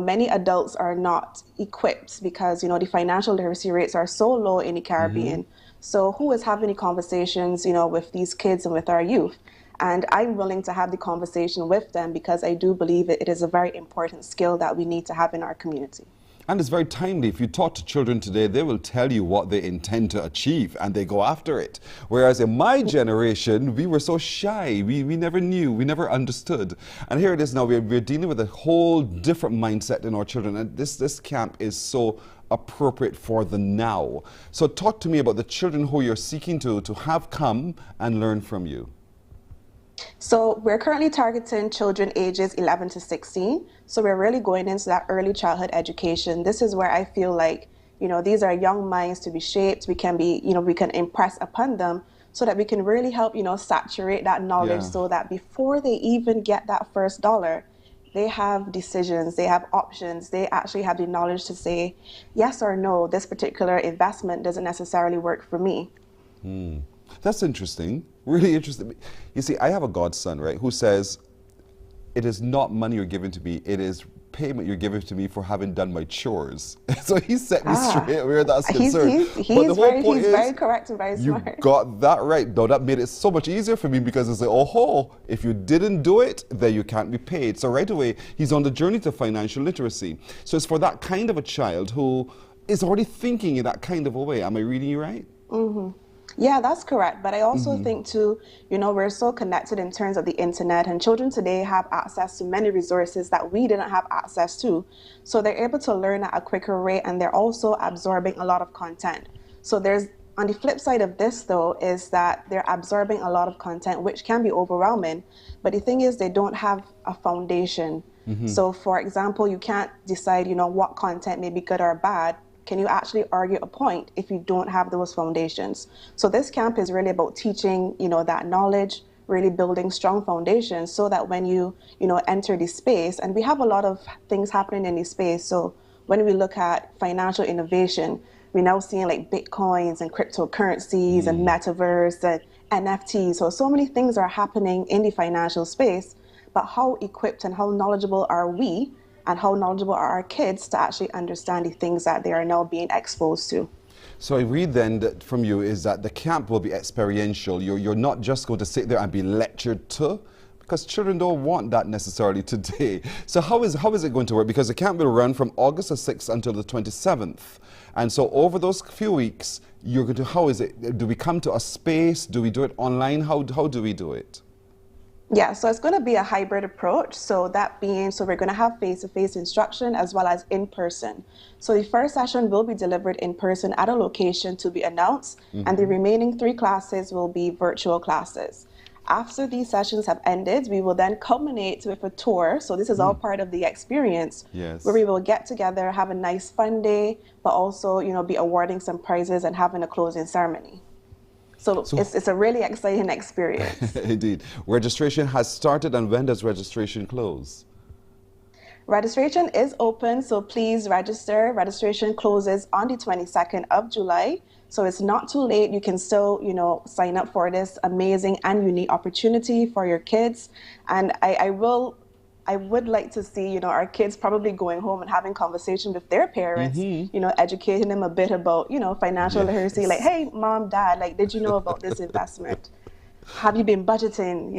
many adults are not equipped because the financial literacy rates are so low in the Caribbean. So who is having the conversations with these kids and with our youth? And I'm willing to have the conversation with them because I do believe it is a very important skill that we need to have in our community. And it's very timely. If you talk to children today, they will tell you what they intend to achieve and they go after it. Whereas in my generation, we were so shy. We never knew. We never understood. And here it is now. We're dealing with a whole different mindset in our children. And this camp is so appropriate for the now. So talk to me about the children who you're seeking to have come and learn from you. So we're currently targeting children ages 11 to 16. So we're really going into that early childhood education. This is where I feel like, these are young minds to be shaped. We can be, we can impress upon them so that we can really help, saturate that knowledge so that before they even get that first dollar, they have decisions, they have options, they actually have the knowledge to say yes or no, this particular investment doesn't necessarily work for me. That's interesting, really interesting. You see, I have a godson, right, who says, it is not money you're giving to me, it is payment you're giving to me for having done my chores. So he set me straight where that's concerned. He's very correct and very smart. You got that right. No, that made it so much easier for me because it's like, oh, if you didn't do it, then you can't be paid. So right away, he's on the journey to financial literacy. So it's for that kind of a child who is already thinking in that kind of a way. Am I reading you right? Yeah, that's correct. But I also think too, we're so connected in terms of the internet, and children today have access to many resources that we didn't have access to. So they're able to learn at a quicker rate, and they're also absorbing a lot of content. So on the flip side of this though, is that they're absorbing a lot of content, which can be overwhelming. But the thing is, they don't have a foundation. So for example, you can't decide, what content may be good or bad. Can you actually argue a point if you don't have those foundations? So this camp is really about teaching, that knowledge, really building strong foundations so that when you, enter the space, and we have a lot of things happening in this space. So when we look at financial innovation, we're now seeing like Bitcoins and cryptocurrencies and metaverse and NFTs. So many things are happening in the financial space, but how equipped and how knowledgeable are we? And how knowledgeable are our kids to actually understand the things that they are now being exposed to? So I read then that from you is that the camp will be experiential. You're not just going to sit there and be lectured to, because children don't want that necessarily today. So how is it going to work? Because the camp will run from August the 6th until the 27th. And so over those few weeks, you're going to, how is it? Do we come to a space? Do we do it online? How do we do it? Yeah, so it's going to be a hybrid approach. So we're going to have face-to-face instruction as well as in-person. So the first session will be delivered in person at a location to be announced, and the remaining 3 classes will be virtual classes. After these sessions have ended, we will then culminate with a tour. So this is all part of the experience, where we will get together, have a nice fun day, but also, be awarding some prizes and having a closing ceremony. So it's a really exciting experience. Indeed. Registration has started, and when does registration close? Registration is open, so please register. Registration closes on the 22nd of July. So it's not too late. You can still, sign up for this amazing and unique opportunity for your kids. And I would like to see, our kids probably going home and having conversation with their parents, educating them a bit about, financial literacy. Like, hey, mom, dad, like, did you know about this investment? Have you been budgeting?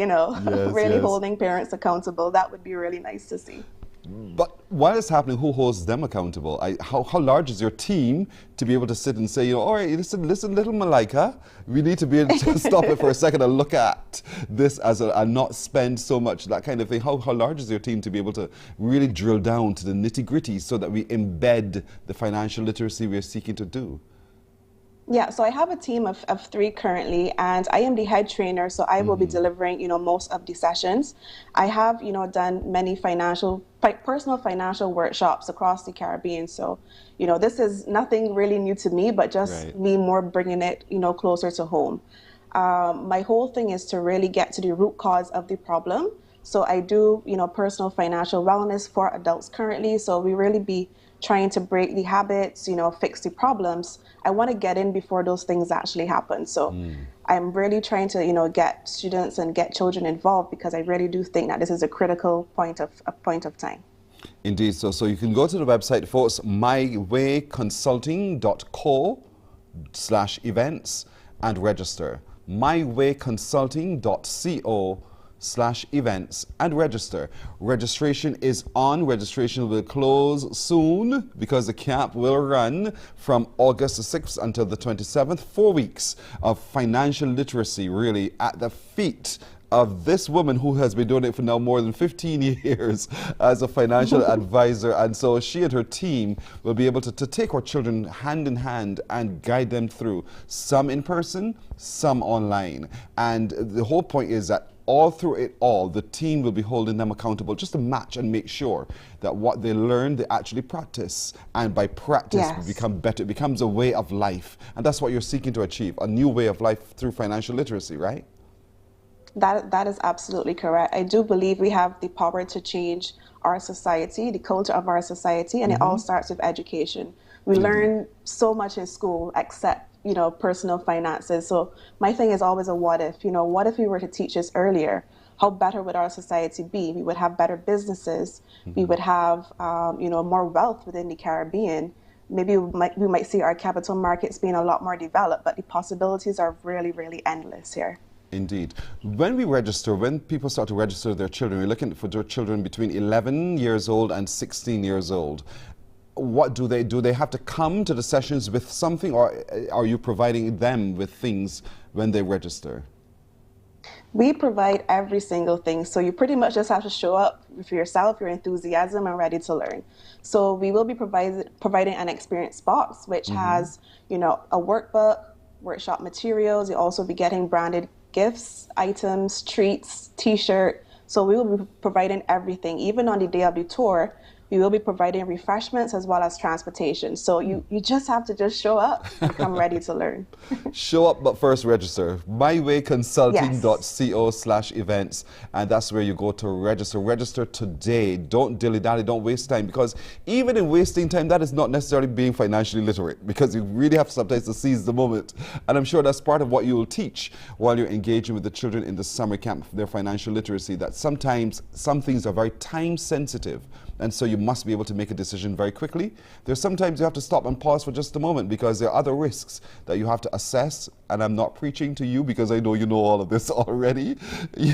Really holding parents accountable. That would be really nice to see. But while it's happening, who holds them accountable? How large is your team to be able to sit and say, all right, listen, little Malika, we need to be able to stop it for a second and look at this and not spend so much, that kind of thing. How large is your team to be able to really drill down to the nitty-gritty so that we embed the financial literacy we're seeking to do? Yeah, so I have a team of 3 currently, and I am the head trainer, so I will be delivering, most of the sessions. I have, done many personal financial workshops across the Caribbean. So, this is nothing really new to me, but just me more bringing it, closer to home. My whole thing is to really get to the root cause of the problem. So I do, personal financial wellness for adults currently. So we really be trying to break the habits, fix the problems. I want to get in before those things actually happen. So I'm really trying to, get students and get children involved, because I really do think that this is a critical point of time. Indeed. So you can go to the website, folks, mywayconsulting.co/events and register. mywayconsulting.co/events and register. Registration is on. Registration will close soon because the camp will run from August the 6th until the 27th. 4 weeks of financial literacy, really, at the feet of this woman who has been doing it for now more than 15 years as a financial advisor. And so she and her team will be able to take our children hand in hand and guide them through, some in person, some online. And the whole point is that all through it all, the team will be holding them accountable just to match and make sure that what they learn, they actually practice. And by practice, we become better. It becomes a way of life. And that's what you're seeking to achieve, a new way of life through financial literacy, right? That is absolutely correct. I do believe we have the power to change our society, the culture of our society, and it all starts with education. We learn so much in school except, personal finances. So my thing is always a what if. What if we were to teach this earlier? How better would our society be? We would have better businesses. We would have, more wealth within the Caribbean. Maybe we might see our capital markets being a lot more developed, but the possibilities are really, really endless here. Indeed. When people start to register their children, we're looking for their children between 11 years old and 16 years old. What do they have to come to the sessions with something, or are you providing them with things when they register? We provide every single thing. So you pretty much just have to show up for yourself, your enthusiasm, and ready to learn. So we will be providing an experience box, which has, a workbook, workshop materials. You'll also be getting branded gifts, items, treats, t-shirt. So we will be providing everything. Even on the day of the tour, we will be providing refreshments as well as transportation. So you just have to just show up and come ready to learn. Show up, but first register. mywayconsulting.co/events. And that's where you go to register. Register today. Don't dilly-dally, don't waste time. Because even in wasting time, that is not necessarily being financially literate. Because you really have sometimes to seize the moment. And I'm sure that's part of what you will teach while you're engaging with the children in the summer camp, their financial literacy. That sometimes some things are very time sensitive. And so you must be able to make a decision very quickly. There's sometimes you have to stop and pause for just a moment because there are other risks that you have to assess. And I'm not preaching to you because I know you know all of this already,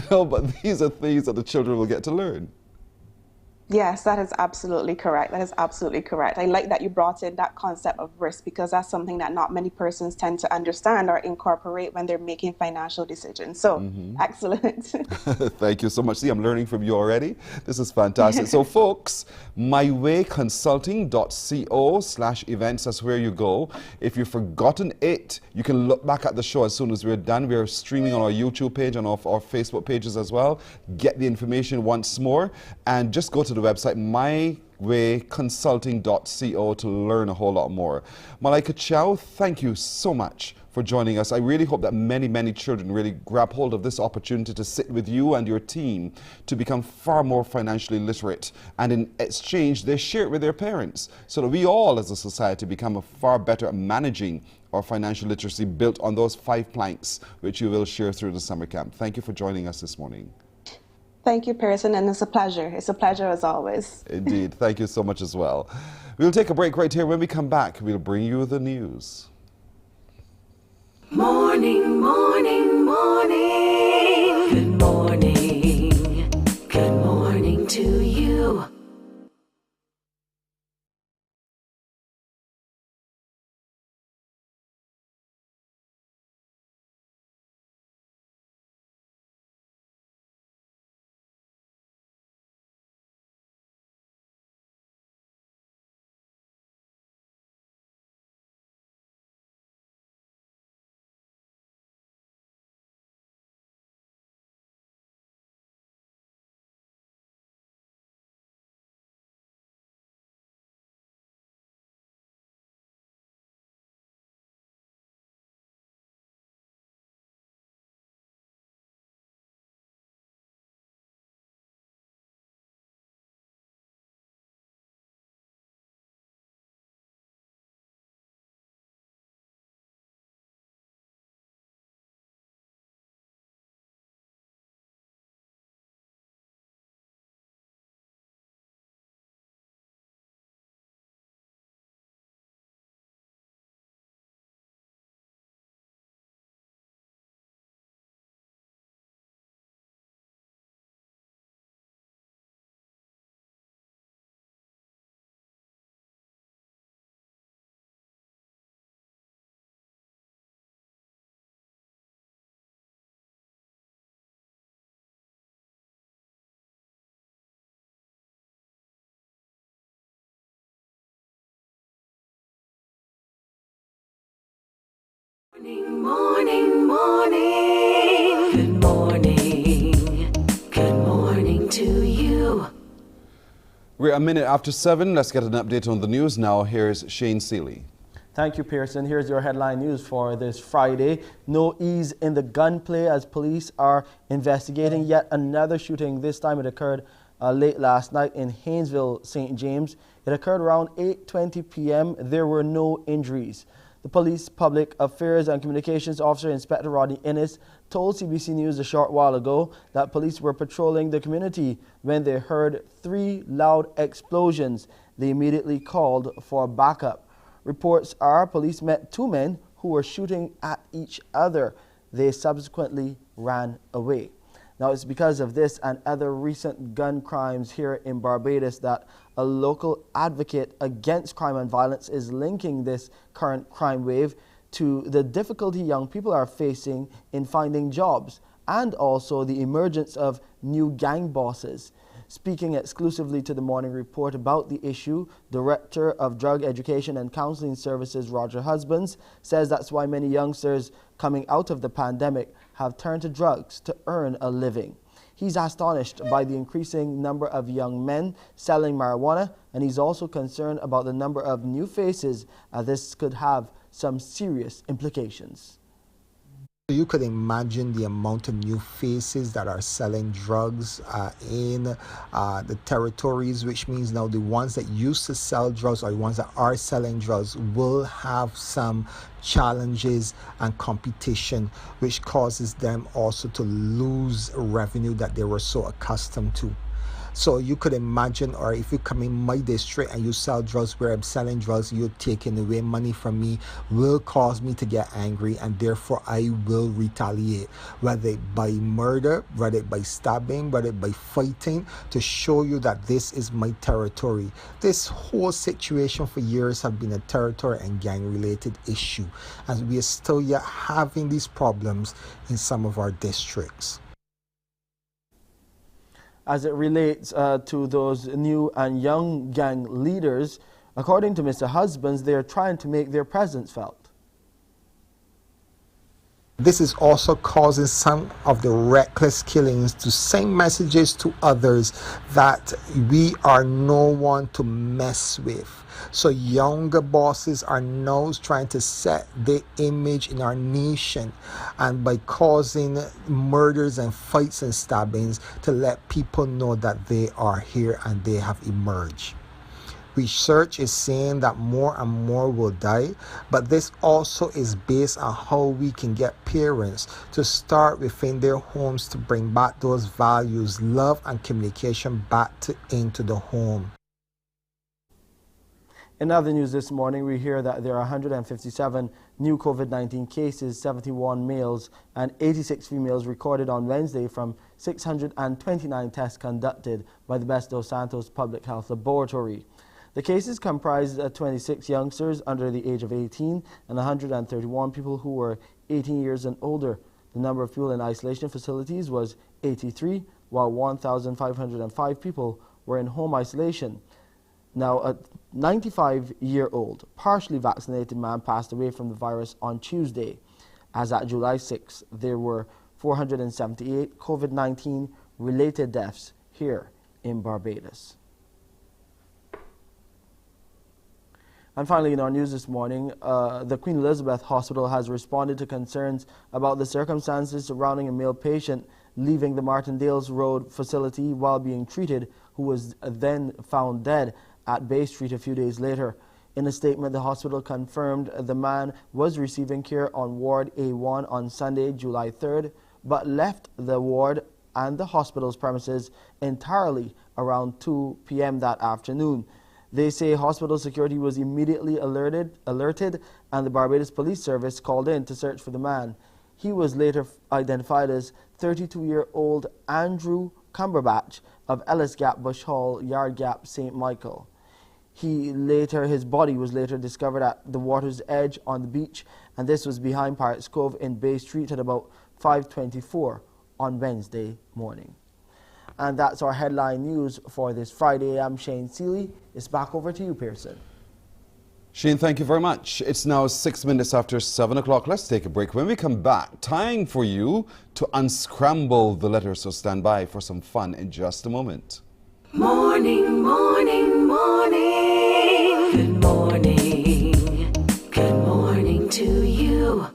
but these are things that the children will get to learn. Yes, that is absolutely correct. That is absolutely correct. I like that you brought in that concept of risk, because that's something that not many persons tend to understand or incorporate when they're making financial decisions. So, excellent. Thank you so much. See, I'm learning from you already. This is fantastic. So, folks, mywayconsulting.co/events, that's where you go. If you've forgotten it, you can look back at the show as soon as we're done. We're streaming on our YouTube page and our Facebook pages as well. Get the information once more and just go to the website mywayconsulting.co to learn a whole lot more. Malaika Chow, thank you so much for joining us. I really hope that many, many children really grab hold of this opportunity to sit with you and your team to become far more financially literate. And in exchange, they share it with their parents so that we all as a society become far better at managing our financial literacy built on those 5 planks which you will share through the summer camp. Thank you for joining us this morning. Thank you, Pearson, and it's a pleasure. It's a pleasure as always. Indeed. Thank you so much as well. We'll take a break right here. When we come back, we'll bring you the news. Morning, morning, morning. Good morning. Good morning to you. Morning, morning. Good morning. Good morning to you. We're a minute after 7. Let's get an update on the news now. Here's Shane Seeley. Thank you, Pearson. Here's your headline news for this Friday. No ease in the gunplay as police are investigating yet another shooting. This time it occurred late last night in Haynesville, St. James. It occurred around 8:20 p.m. There were no injuries. The police public affairs and communications officer, Inspector Rodney Innes, told CBC News a short while ago that police were patrolling the community when they heard 3 loud explosions. They immediately called for backup. Reports are police met 2 men who were shooting at each other. They subsequently ran away. Now, it's because of this and other recent gun crimes here in Barbados that a local advocate against crime and violence is linking this current crime wave to the difficulty young people are facing in finding jobs and also the emergence of new gang bosses. Speaking exclusively to the Morning Report about the issue, Director of Drug Education and Counseling Services, Roger Husbands, says that's why many youngsters coming out of the pandemic have turned to drugs to earn a living. He's astonished by the increasing number of young men selling marijuana, and he's also concerned about the number of new faces, as this could have some serious implications. You could imagine the amount of new faces that are selling drugs in the territories, which means now the ones that used to sell drugs or the ones that are selling drugs will have some challenges and competition, which causes them also to lose revenue that they were so accustomed to. So you could imagine, or if you come in my district and you sell drugs where I'm selling drugs, you're taking away money from me, will cause me to get angry, and therefore I will retaliate, whether it by murder, whether it by stabbing, whether it by fighting, to show you that this is my territory. This whole situation for years have been a territory and gang related issue, and we are still yet having these problems in some of our districts. As it relates to those new and young gang leaders, according to Mr. Husbands, they are trying to make their presence felt. This is also causing some of the reckless killings to send messages to others that we are no one to mess with. So younger bosses are now trying to set the image in our nation, and by causing murders and fights and stabbings to let people know that they are here and they have emerged. Research is saying that more and more will die, but this also is based on how we can get parents to start within their homes to bring back those values, love and communication back into the home. In other news this morning, we hear that there are 157 new COVID-19 cases, 71 males and 86 females recorded on Wednesday from 629 tests conducted by the Best dos Santos Public Health Laboratory. The cases comprised 26 youngsters under the age of 18 and 131 people who were 18 years and older. The number of people in isolation facilities was 83, while 1,505 people were in home isolation. Now, a 95-year-old, partially vaccinated man passed away from the virus on Tuesday. As at July 6, there were 478 COVID-19 related deaths here in Barbados. And finally, in our news this morning, the Queen Elizabeth Hospital has responded to concerns about the circumstances surrounding a male patient leaving the Martindales Road facility while being treated, who was then found dead at Bay Street a few days later. In a statement, the hospital confirmed the man was receiving care on Ward A1 on Sunday, July 3rd, but left the ward and the hospital's premises entirely around 2 p.m. that afternoon. They say hospital security was immediately alerted, and the Barbados Police Service called in to search for the man. He was later identified as 32-year-old Andrew Cumberbatch of Ellis Gap, Bush Hall, Yard Gap, St. Michael. His body was later discovered at the water's edge on the beach, and this was behind Pirates Cove in Bay Street at about 5:24 on Wednesday morning. And that's our headline news for this Friday. I'm Shane Seeley. It's back over to you, Pearson. Shane, thank you very much. It's now 6 minutes after 7 o'clock. Let's take a break. When we come back, time for you to unscramble the letters, so stand by for some fun in just a moment. Morning, morning, morning. Good morning. Good morning to you.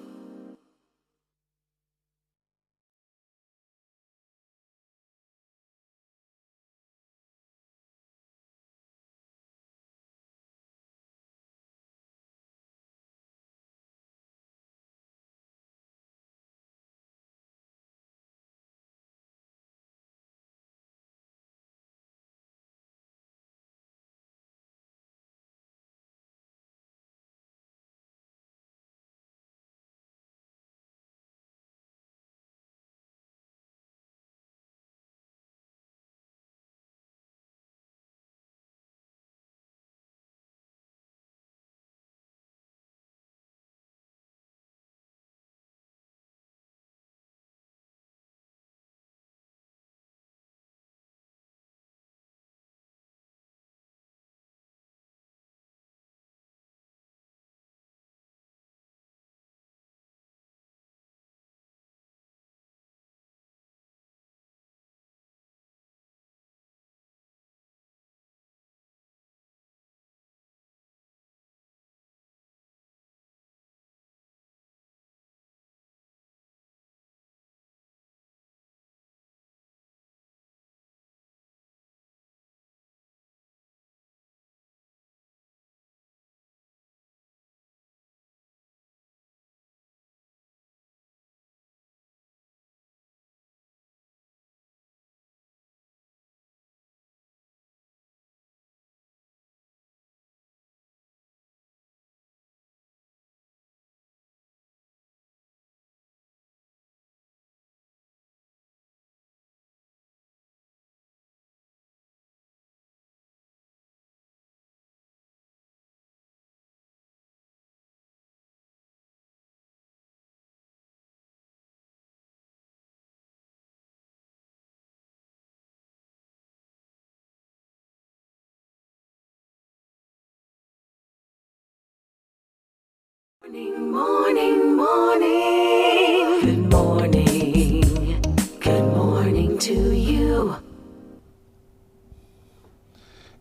Morning, morning, morning. Good morning. Good morning to you.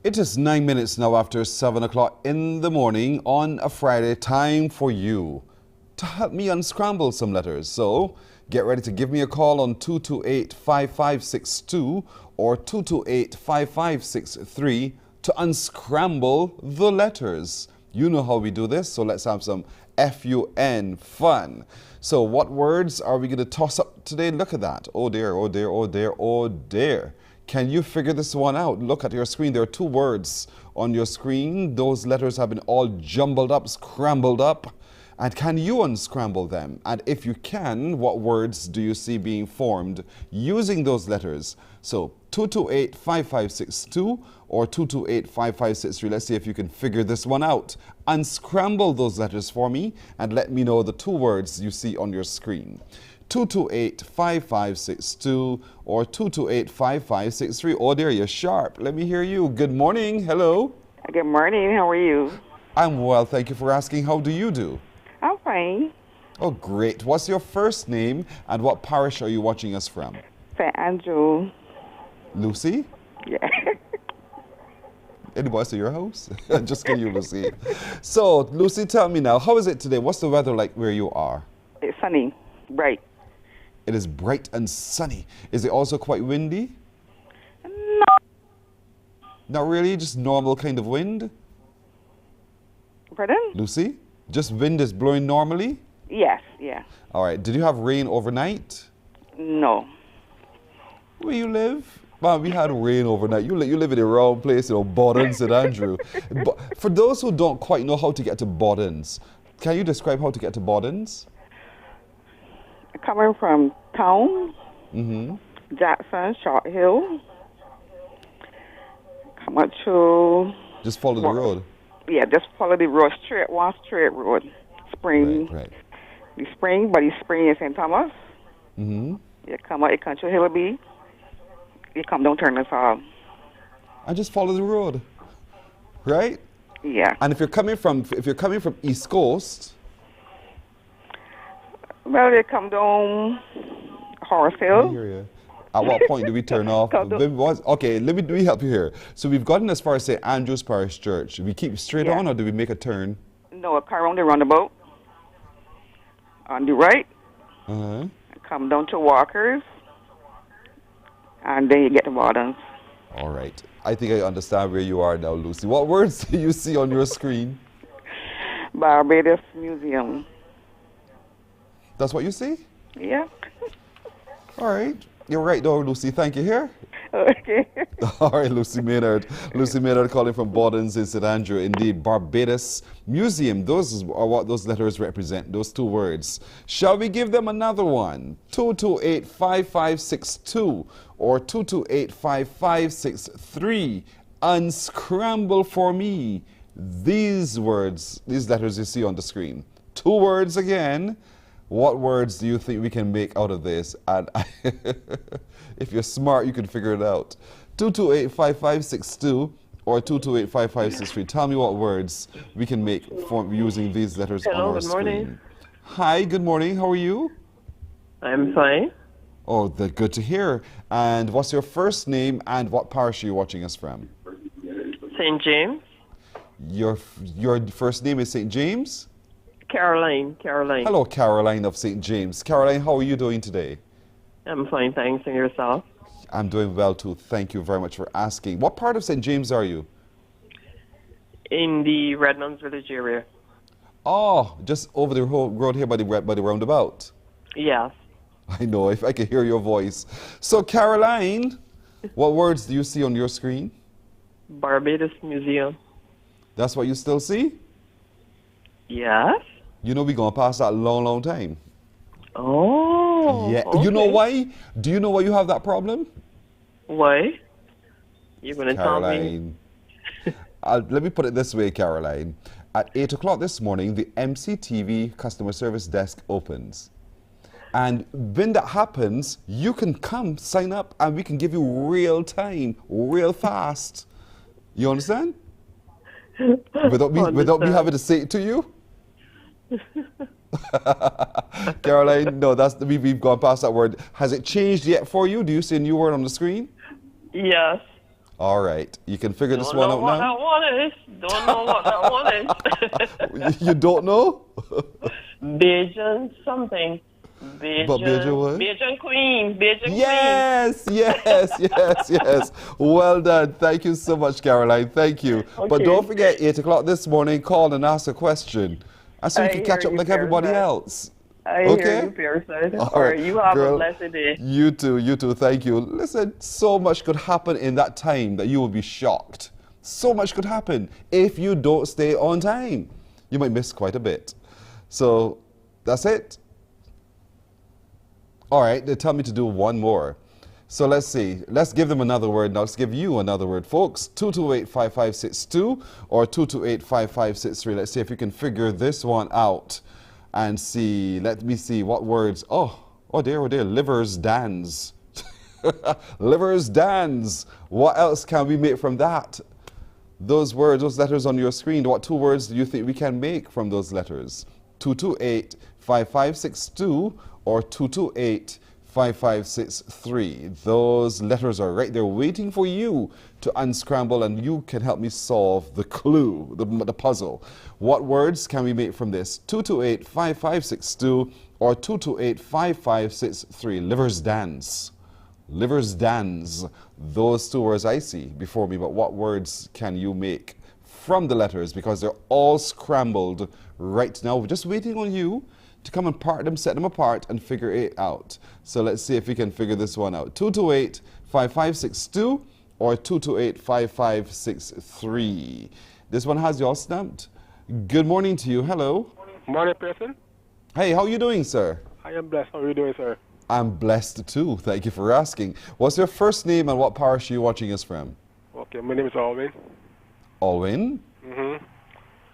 It is 9 minutes now after 7 o'clock in the morning on a Friday. Time for you to help me unscramble some letters. So get ready to give me a call on 228-5562 or 228-5563 to unscramble the letters. You know how we do this, so let's have some F-U-N, fun. So what words are we going to toss up today? Look at that. Oh dear, oh dear, oh dear, oh dear. Can you figure this one out? Look at your screen. There are two words on your screen. Those letters have been all jumbled up, scrambled up. And can you unscramble them? And if you can, what words do you see being formed using those letters? So 228-5562 or 228-5563. Let's see if you can figure this one out. Unscramble those letters for me and let me know the two words you see on your screen. 228-5562 or 228-5563. Oh dear, you're sharp. Let me hear you. Good morning. Hello. Good morning. How are you? I'm well. Thank you for asking. How do you do? I'm fine. Oh, great. What's your first name and what parish are you watching us from? St. Andrew. Lucy? Yeah. Anybody to your house? Just kidding you, Lucy. So, Lucy, tell me now, how is it today? What's the weather like where you are? It's sunny, bright. It is bright and sunny. Is it also quite windy? No. Not really, just normal kind of wind? Pardon? Lucy? Just wind is blowing normally? Yes, yeah. All right. Did you have rain overnight? No. Where you live? Man, we had rain overnight. You live in the wrong place, Borden, St. Andrew. But for those who don't quite know how to get to Borden's, can you describe how to get to Borden's? Coming from town, Jackson, Short Hill, come up to... Just follow the road? Yeah, just follow the road, one straight road. Spring. Right. The spring, but the spring in St. Thomas. You come up, you come to Hillaby. You come down, turn this off. I just follow the road, right? Yeah. And if you're coming from East Coast, well, they come down Horse I Hill. hear you. At what point do we turn off? Okay, let me help you here. So we've gotten as far as, say, Andrews Parish Church. Do we keep straight on, or do we make a turn? No, a car around the roundabout. On the right. Uh-huh. Come down to Walker's. And then you get to Bardens. All right. I think I understand where you are now, Lucy. What words do you see on your screen? Barbados Museum. That's what you see? Yeah. All right. You're right, though, Lucy. Thank you. Here. Okay. All right, Lucy Maynard. Lucy Maynard calling from Bordens in St. Andrew. Indeed, Barbados Museum. Those are what those letters represent, those two words. Shall we give them another one? 228-5562 or 228-5563. Unscramble for me these words, these letters you see on the screen. Two words again. What words do you think we can make out of this? And if you're smart, you can figure it out. 228-5562 or 228-5563. Tell me what words we can make from using these letters on our screen. Morning. Hi, good morning. How are you? I'm fine. Oh, that's good to hear. And what's your first name and what parish are you watching us from? St. James. Your first name is St. James? Caroline. Hello, Caroline of St. James. Caroline, how are you doing today? I'm fine, thanks. And yourself? I'm doing well, too. Thank you very much for asking. What part of St. James are you? In the Redlands Village area. Oh, just over the road here by the roundabout. Yes. I know, if I can hear your voice. So, Caroline, what words do you see on your screen? Barbados Museum. That's what you still see? Yes. You know we're going to pass that long time. Oh. Yeah. Okay. You know why? Do you know why you have that problem? Why? You're going to tell me? Let me put it this way, Caroline. At 8 o'clock this morning, the MCTV customer service desk opens. And when that happens, you can come, sign up, and we can give you real time, real fast. You understand? Without me having to say it to you? Caroline, no, we've gone past that word. Has it changed yet for you? Do you see a new word on the screen? Yes. All right. You can figure this one out now? Don't know what that one is. You don't know? Bajan something. Bajan what? Bajan Queen. Yes. Well done. Thank you so much, Caroline. Thank you. Okay. But don't forget, 8 o'clock this morning, call and ask a question. And so you can catch up like everybody else. I hear you, Pearson. All right, you have a blessed day. You too. Thank you. Listen, so much could happen in that time that you will be shocked. So much could happen if you don't stay on time. You might miss quite a bit. So that's it. All right, they tell me to do one more. So let's see. Let's give them another word. Now let's give you another word, folks. 228-5562 or 228-5563. Let's see if you can figure this one out and see. Let me see what words. Oh dear. Livers dance. Livers dance. What else can we make from that? Those words, those letters on your screen. What two words do you think we can make from those letters? 228-5562 or 228-5563. Those letters are right there waiting for you to unscramble, and you can help me solve the clue, the puzzle. What words can we make from this? 228-5562 or 228-5563. Livers dance. Livers dance. Those two words I see before me, but what words can you make from the letters? Because they're all scrambled right now. We're just waiting on you to come and part them, set them apart, and figure it out. So let's see if we can figure this one out. 228-5562 or 228-5563. This one has you all stumped. Good morning to you. Hello. Morning, person. Hey, how are you doing, sir? I am blessed. How are you doing, sir? I'm blessed too. Thank you for asking. What's your first name and what parish are you watching us from? Okay, my name is Alwyn. Alwyn? Mm-hmm.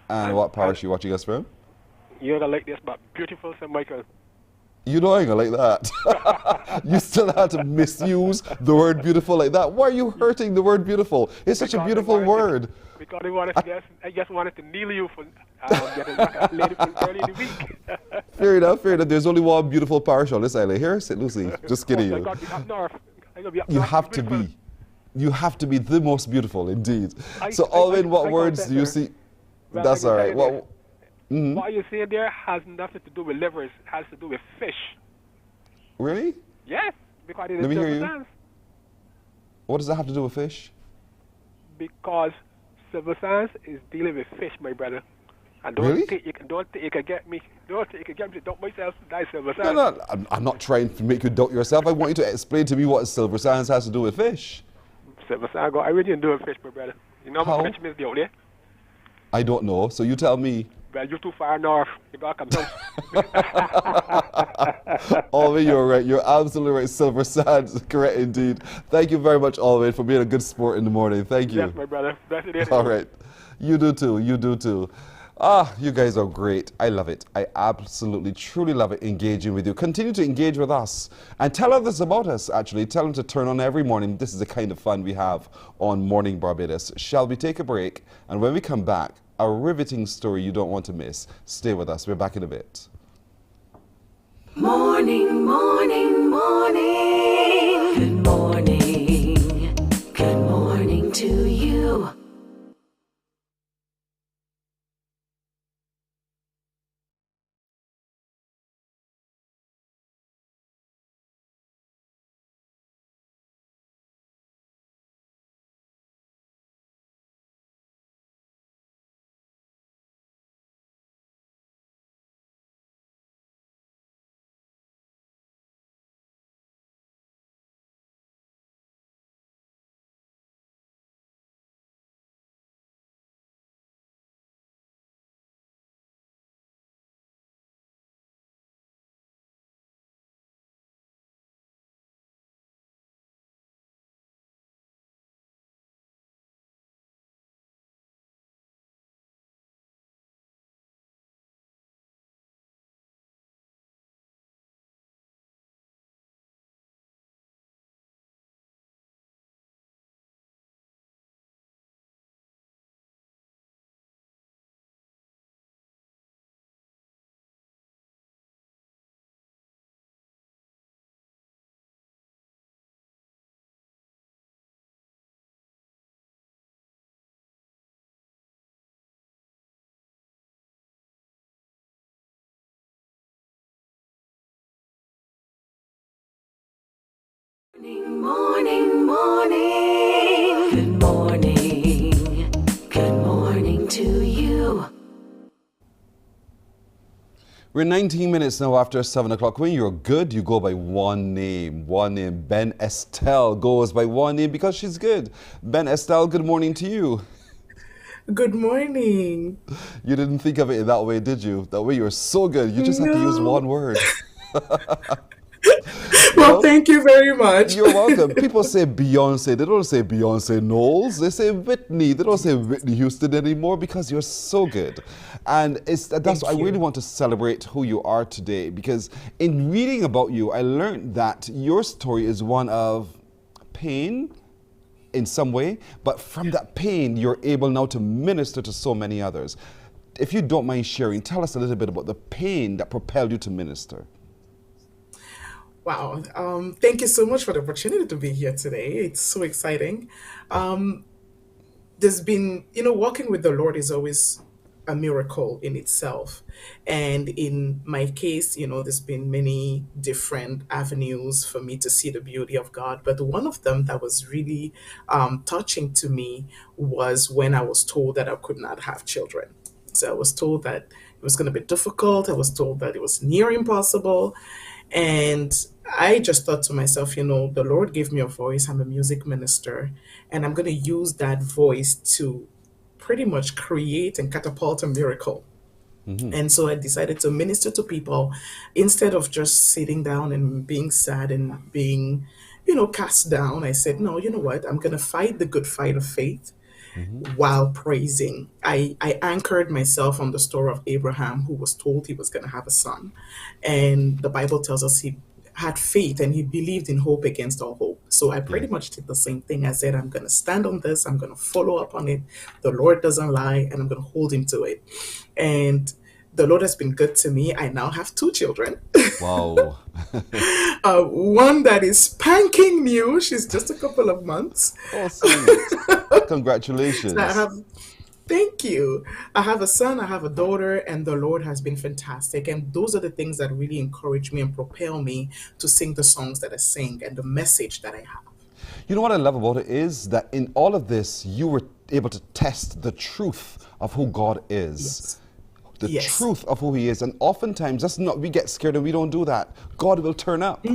And what parish are you watching us from? You're gonna like this, but beautiful St. Michael. You know I ain't gonna like that. You still have to misuse the word beautiful like that. Why are you hurting the word beautiful? It's such a beautiful word. Because I just wanted to kneel you for getting back a lady from early in the week. Fair enough, fair enough. There's only one beautiful parish on this island here, St. Lucie. Just kidding you. You have to be. You have to be the most beautiful, indeed. So, Alwyn, what words do you see? Well, That's all right. What you say there has nothing to do with livers. It has to do with fish. Really? Yes, because it is Let me hear you. silver sands. What does that have to do with fish? Because silver sands is dealing with fish, my brother. And Really? Don't think you can get me. Don't think you can get me to dump myself to die silver No, sands. no, I'm not trying to make you doubt yourself. I want you to explain to me what silver sands has to do with fish. Silver sands got everything to do with fish, my brother. You know How? what French means out there? I don't know, so you tell me. Well, you're too far north. You gotta come down. Alwyn, you're right. You're absolutely right. Silver sands, correct indeed. Thank you very much, Alwyn, for being a good sport in the morning. Thank you. Yes, my brother. Blessed day. All right. You do too. You do too. Ah, you guys are great. I love it. I absolutely, truly love it engaging with you. Continue to engage with us and tell others about us, actually. Tell them to turn on every morning. This is the kind of fun we have on Morning Barbados. Shall we take a break? And when we come back, a riveting story you don't want to miss. Stay with us. We're back in a bit. Morning, morning, morning. Good morning. Good morning to you. Morning, morning, morning. Good morning. Good morning to you. We're 19 minutes now after 7 o'clock. When you're good, you go by one name. One name. Ben Estelle goes by one name because she's good. Ben Estelle, good morning to you. Good morning. You didn't think of it in that way, did you? That way you're so good. You just had to use one word. Well, thank you very much. You're welcome. People say Beyonce. They don't say Beyonce Knowles. They say Whitney. They don't say Whitney Houston anymore because you're so good. And that's I really want to celebrate who you are today, because in reading about you, I learned that your story is one of pain in some way, but from that pain, you're able now to minister to so many others. If you don't mind sharing, tell us a little bit about the pain that propelled you to minister. Wow. Thank you so much for the opportunity to be here today. It's so exciting. There's been, walking with the Lord is always a miracle in itself. And in my case, there's been many different avenues for me to see the beauty of God. But one of them that was really touching to me was when I was told that I could not have children. So I was told that it was going to be difficult. I was told that it was near impossible. And I just thought to myself, the Lord gave me a voice. I'm a music minister, and I'm going to use that voice to pretty much create and catapult a miracle. And so I decided to minister to people instead of just sitting down and being sad and being, cast down. I said, no, you know what? I'm going to fight the good fight of faith while praising. I anchored myself on the story of Abraham, who was told he was going to have a son. And the Bible tells us he had faith and he believed in hope against all hope. So I pretty Yes. much did the same thing. I said, I'm going to stand on this. I'm going to follow up on it. The Lord doesn't lie, and I'm going to hold him to it. And the Lord has been good to me. I now have 2 children. Wow. One that is spanking new. She's just a couple of months. Oh, sweet. Congratulations. So I have, thank you. I have a son, I have a daughter, and the Lord has been fantastic. And those are the things that really encourage me and propel me to sing the songs that I sing and the message that I have. You know what I love about it is that in all of this, you were able to test the truth of who God is. Yes. The Yes. truth of who he is. And oftentimes, that's not, we get scared and we don't do that. God will turn up.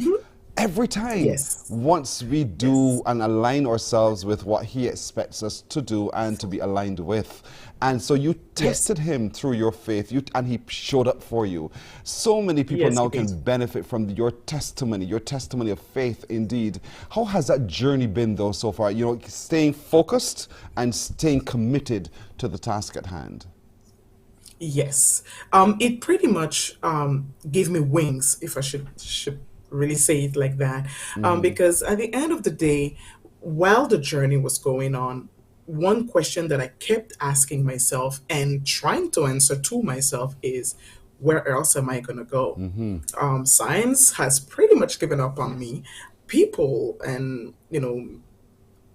Every time. Yes. Once we do and align ourselves with what he expects us to do and to be aligned with. And so you tested him through your faith, and he showed up for you. So many people Yes, now he can did. benefit from your testimony of faith indeed. How has that journey been though so far? You know, staying focused and staying committed to the task at hand. Yes. It pretty much gave me wings, if I should really say it like that. Because at the end of the day, while the journey was going on, one question that I kept asking myself and trying to answer to myself is, where else am I going to go? Science has pretty much given up on me. People and,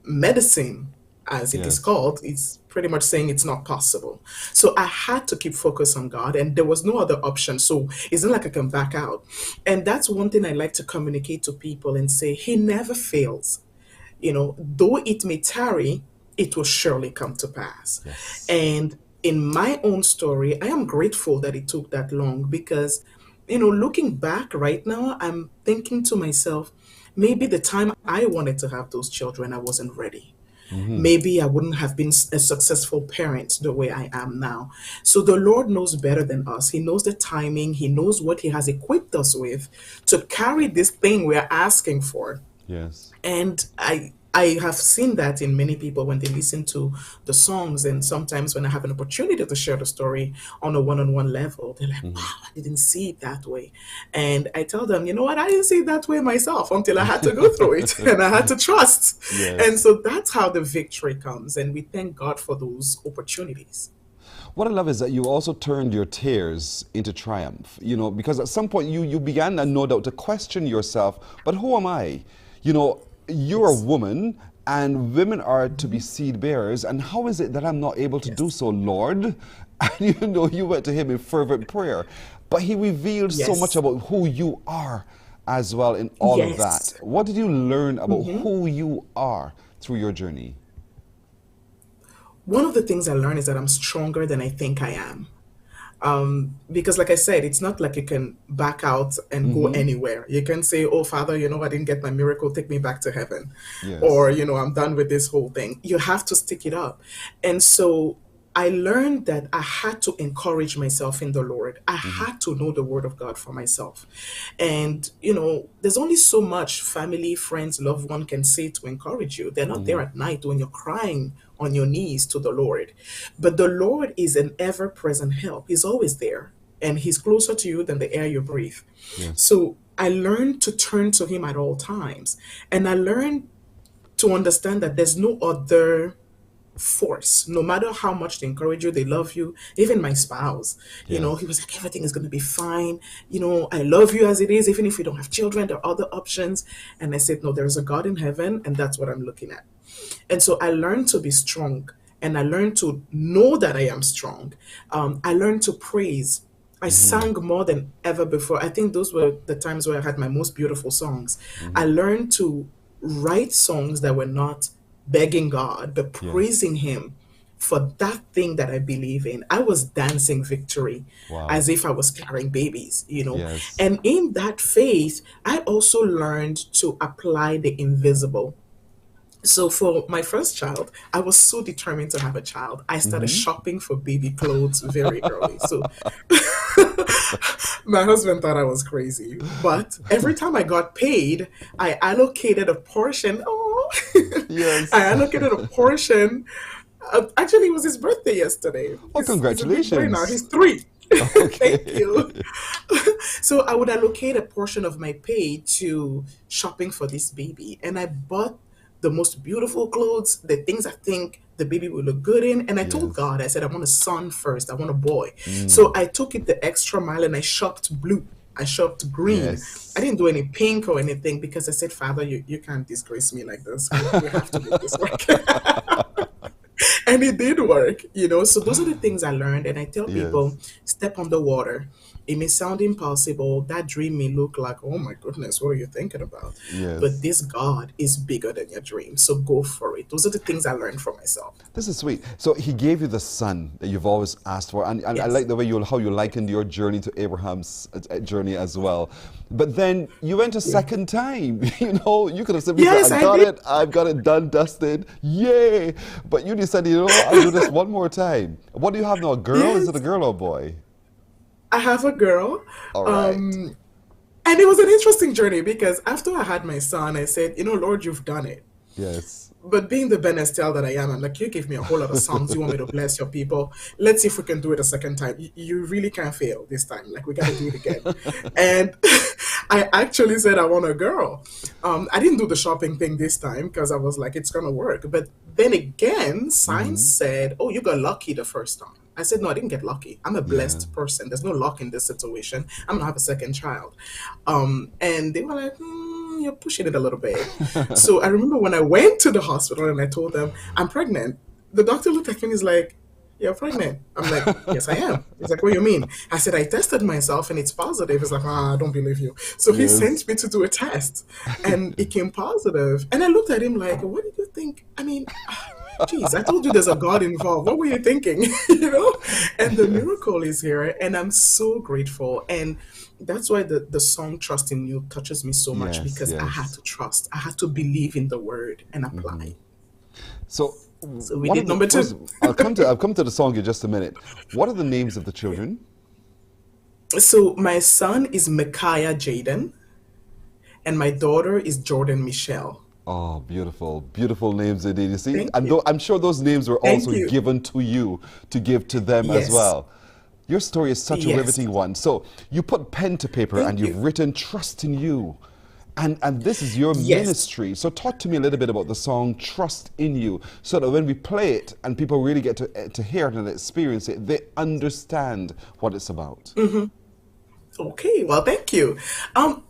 medicine, as it is Yes. called, is pretty much saying it's not possible. So I had to keep focus on God, and there was no other option. So it's not like I can back out. And that's one thing I like to communicate to people and say, He never fails. Though it may tarry, it will surely come to pass. And in my own story, I am grateful that it took that long because, looking back right now, I'm thinking to myself, maybe the time I wanted to have those children, I wasn't ready. Maybe I wouldn't have been a successful parent the way I am now. So the Lord knows better than us. He knows the timing. He knows what He has equipped us with to carry this thing we're asking for. Yes. And I have seen that in many people when they listen to the songs, and sometimes when I have an opportunity to share the story on a one-on-one level, they're like, wow, I didn't see it that way. And I tell them, you know what, I didn't see it that way myself until I had to go through it and I had to trust. Yes. And so that's how the victory comes. And we thank God for those opportunities. What I love is that you also turned your tears into triumph, because at some point you began, no doubt, to question yourself, but who am I? You're a woman, and women are to be seed bearers, and how is it that I'm not able to do so, Lord? And you went to him in fervent prayer, but he revealed so much about who you are as well in all of that. What did you learn about who you are through your journey? One of the things I learned is that I'm stronger than I think I am. Because like I said, it's not like you can back out and go anywhere. You can say, oh, Father, I didn't get my miracle, take me back to heaven. Yes. Or, I'm done with this whole thing. You have to stick it up. And so I learned that I had to encourage myself in the Lord. I had to know the word of God for myself. And, there's only so much family, friends, loved one can say to encourage you. They're not there at night when you're crying on your knees to the Lord. But the Lord is an ever-present help. He's always there. And He's closer to you than the air you breathe. Yes. So I learned to turn to Him at all times. And I learned to understand that there's no other force. No matter how much they encourage you, they love you. Even my spouse, he was like, everything is going to be fine. I love you as it is. Even if you don't have children, there are other options. And I said, no, there's a God in heaven, and that's what I'm looking at. And so I learned to be strong, and I learned to know that I am strong. I learned to praise. I sang more than ever before. I think those were the times where I had my most beautiful songs. I learned to write songs that were not begging God, but praising Him for that thing that I believe in. I was dancing victory as if I was carrying babies, Yes. And in that faith, I also learned to apply the invisible. So for my first child, I was so determined to have a child. I started shopping for baby clothes very early. So my husband thought I was crazy. But every time I got paid, I allocated a portion. Yes. I allocated a portion. Actually, it was his birthday yesterday. Oh, congratulations. He's 3. Thank you. So I would allocate a portion of my pay to shopping for this baby. And I bought the most beautiful clothes, the things I think the baby will look good in. And I told God, I said, I want a son first. I want a boy. So I took it the extra mile and I shopped blue. I shopped green. I didn't do any pink or anything because I said, Father, you can't disgrace me like this. We have to make this work. And it did work, you know. So those are the things I learned. And I tell people, step on the water. It may sound impossible. That dream may look like, oh my goodness, what are you thinking about? But this God is bigger than your dream. So go for it. Those are the things I learned for myself. This is sweet. So he gave you the son that you've always asked for. And I like the way how you likened your journey to Abraham's journey as well. But then you went a second time. You know, you could have simply said, I've got it done, dusted. Yay. But you decided, you know what, I'll do this one more time. What do you have now? A girl? Is it a girl or a boy? I have a girl. All right. And it was an interesting journey because after I had my son, I said, you know, Lord, you've done it. Yes. But being the Ben Estelle that I am, I'm like, you gave me a whole lot of songs. You want me to bless your people. Let's see if we can do it a second time. You really can't fail this time. Like, we got to do it again. And I actually said I want a girl. I didn't do the shopping thing this time because I was like, it's going to work. But then again, science said, oh, you got lucky the first time. I said, no, I didn't get lucky. I'm a blessed person. There's no luck in this situation. I'm going to have a second child. And they were like, you're pushing it a little bit. So I remember when I went to the hospital and I told them, I'm pregnant. The doctor looked at me and he's like, you're pregnant. I'm like, yes, I am. He's like, what do you mean? I said, I tested myself and it's positive. He's like, I don't believe you. So he sent me to do a test and it came positive. And I looked at him like, what did you think? I mean, geez, I told you there's a God involved. What were you thinking? You know? And the miracle is here and I'm so grateful. And that's why the song Trust in You touches me so much because I had to trust. I had to believe in the word and apply. So we did number two. I'll come to the song in just a minute. What are the names of the children? So my son is Micaiah Jaden and my daughter is Jordan Michelle. Oh, beautiful, beautiful names indeed. You see, I'm sure those names were also given to you to give to them as well. Your story is such a riveting one. So you put pen to paper and you've written Trust in You. And this is your ministry. So talk to me a little bit about the song Trust in You so that when we play it and people really get to hear it and experience it, they understand what it's about. Okay, well, thank you.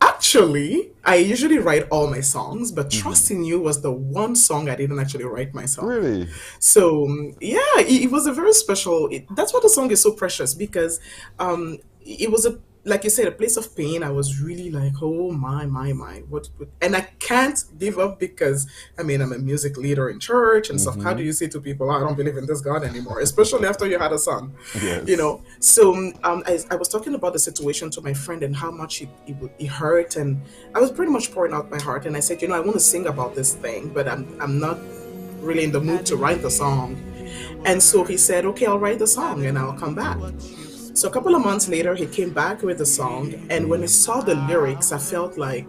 Actually, I usually write all my songs, but Trust in You was the one song I didn't actually write myself. Really? So, yeah, it was a very special, that's why the song is so precious because it was like you said, a place of pain. I was really like, oh my, what, and I can't give up because, I mean, I'm a music leader in church and stuff. How do you say to people, I don't believe in this God anymore, especially after you had a son, you know? So I was talking about the situation to my friend and how much it hurt. And I was pretty much pouring out my heart. And I said, you know, I want to sing about this thing, but I'm not really in the mood to write the song. And so he said, okay, I'll write the song and I'll come back. So a couple of months later, he came back with the song. And when I saw the lyrics, I felt like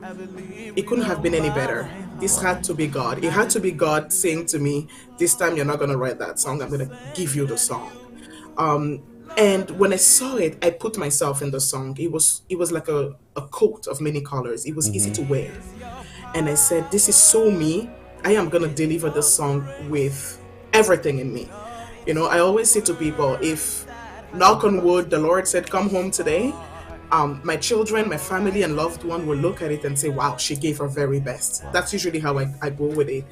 it couldn't have been any better. This had to be God. It had to be God saying to me, this time you're not going to write that song. I'm going to give you the song. And when I saw it, I put myself in the song. It was like a coat of many colors. It was easy to wear. And I said, this is so me. I am going to deliver the song with everything in me. You know, I always say to people, if, knock on wood, the Lord said, come home today, my children, my family and loved one will look at it and say, wow, she gave her very best. That's usually how I go with it.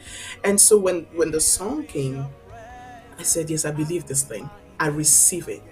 And so when the song came, I said, yes, I believe this thing. I receive it.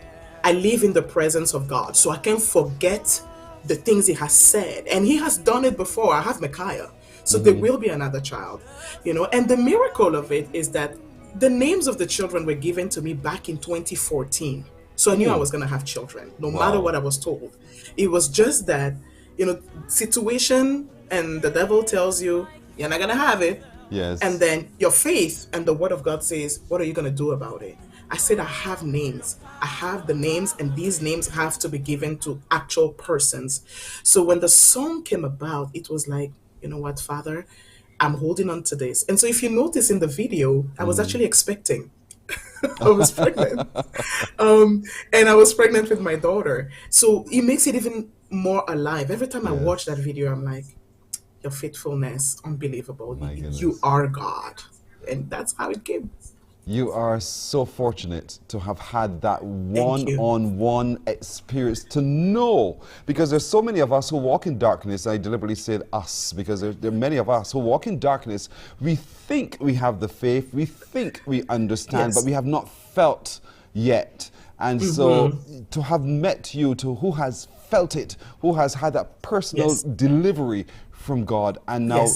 I live in the presence of God, so I can't forget the things he has said. And he has done it before. I have Micaiah. So there will be another child, you know. And the miracle of it is that the names of the children were given to me back in 2014. So I knew I was going to have children, no matter what I was told. It was just that, you know, situation and the devil tells you, you're not going to have it. Yes. And then your faith and the word of God says, what are you going to do about it? I said, I have names. I have the names, and these names have to be given to actual persons. So when the song came about, it was like, you know what, Father, I'm holding on to this. And so if you notice in the video, I was actually expecting. I was pregnant. And I was pregnant with my daughter. So it makes it even more alive. Every time I watch that video, I'm like, your faithfulness, unbelievable. You are God. And that's how it came. You are so fortunate to have had that one-on-one experience, to know, because there's so many of us who walk in darkness. I deliberately said us, because there are many of us who walk in darkness. We think we have the faith, we think we understand, but we have not felt yet. And so to have met you, who has felt it, who has had that personal delivery from God, and now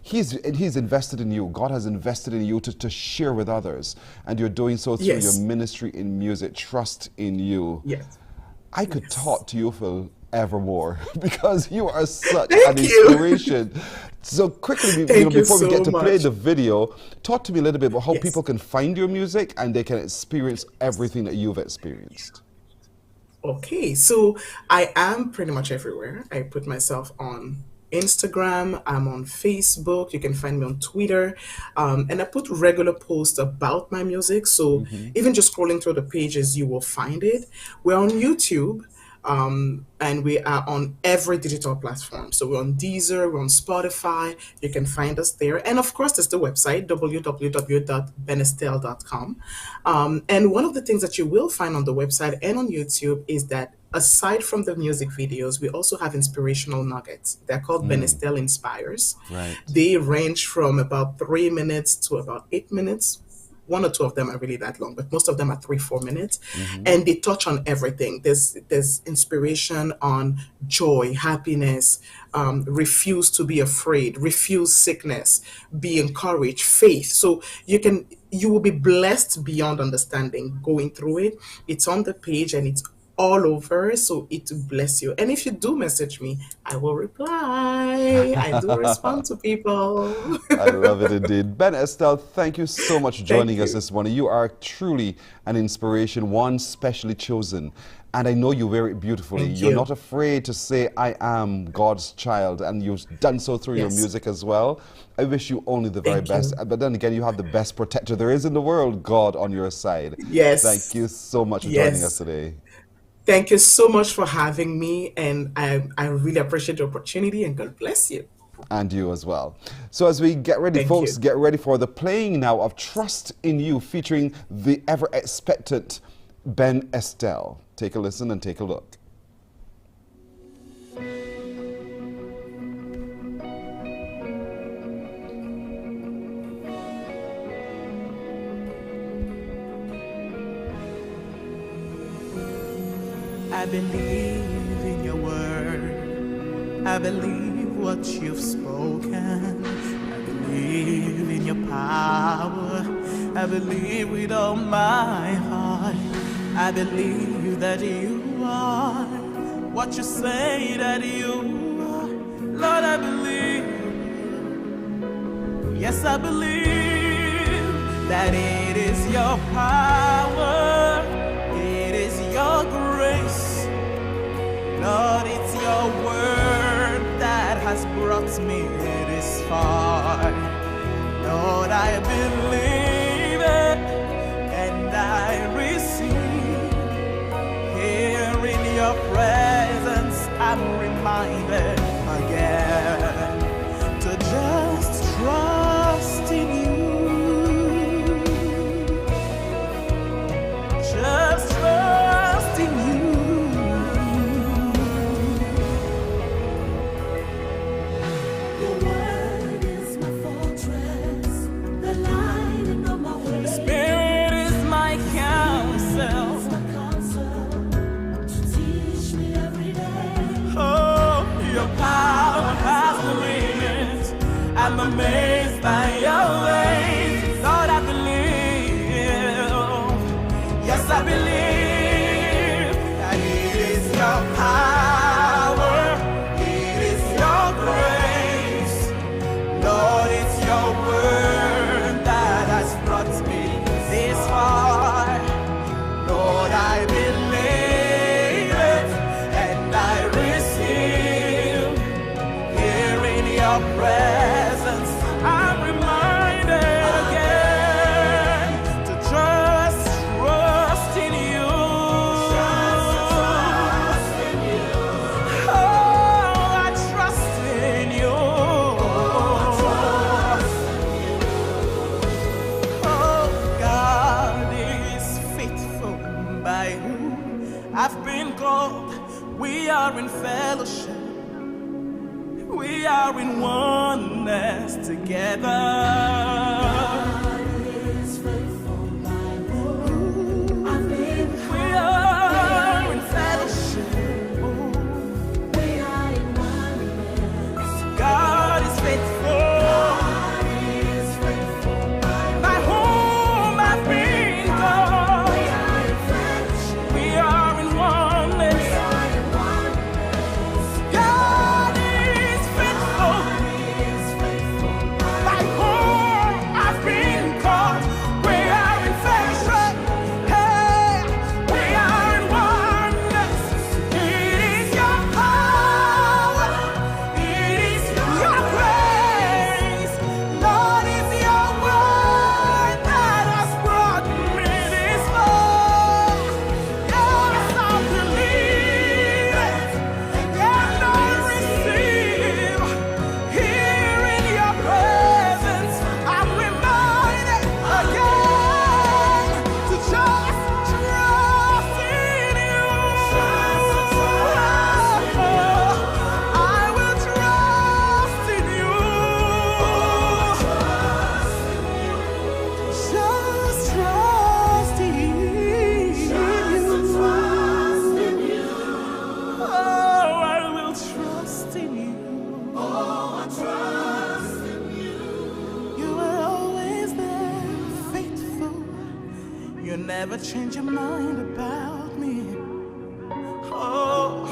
He's invested in you. God has invested in you to share with others. And you're doing so through your ministry in music. Trust in you. Yes. I could talk to you forevermore because you are such an inspiration. So quickly, before we get to play the video, talk to me a little bit about how people can find your music and they can experience everything that you've experienced. Okay, so I am pretty much everywhere. I put myself on Instagram, I'm on Facebook, you can find me on Twitter, and I put regular posts about my music, so even just scrolling through the pages, you will find it. We're on YouTube, and we are on every digital platform. So we're on Deezer, we're on Spotify, you can find us there. And of course, there's the website, www.benestel.com. And one of the things that you will find on the website and on YouTube is that aside from the music videos, we also have inspirational nuggets. They're called Benestel Inspires. Right. They range from about 3 minutes to about 8 minutes. One or two of them are really that long, but most of them are 3-4 minutes. And they touch on everything. There's inspiration on joy, happiness, refuse to be afraid, refuse sickness, be encouraged, faith. So you will be blessed beyond understanding going through it. It's on the page and it's all over, so it will bless you. And if you do message me, I will reply. I do respond to people. I love it indeed. Benestel, thank you so much for joining us this morning. You are truly an inspiration, one specially chosen. And I know you wear it beautifully. You're not afraid to say, I am God's child. And you've done so through your music as well. I wish you only the very best. But then again, you have the best protector there is in the world, God, on your side. Yes. Thank you so much for joining us today. Thank you so much for having me, and I really appreciate the opportunity, and God bless you. And you as well. So as we get ready, folks, get ready for the playing now of Trust in You, featuring the ever-expectant Benestel. Take a listen and take a look. I believe in your word. I believe what you've spoken. I believe in your power. I believe with all my heart. I believe that you are what you say that you are. Lord, I believe. Yes, I believe that it is your power. It is your grace. Lord, it's your word that has brought me this far. Lord, I believe it and I receive. Here in your presence, I'm reminded again to just trust in you. Just trust in you. Your word is my fortress, the light We are in fellowship. We are in oneness together. God is faithful, my Lord. We are in fellowship. We are in oneness. God is faithful. God is faithful, by whom I've been called. We are in fellowship. We are in oneness. God is faithful, by whom I've been called. We are in fellowship. Hey, we are in oneness. It is your power. It is your grace. Lord, it's your word that has brought me this far. Yes, I believe it. And I receive. Here in your presence, I'm reminded again to just trust in you. I will trust in you. Just trust in you. Oh, I will trust in you. Oh, I trust in you. You are always there, faithful. You never change your mind about me. Oh,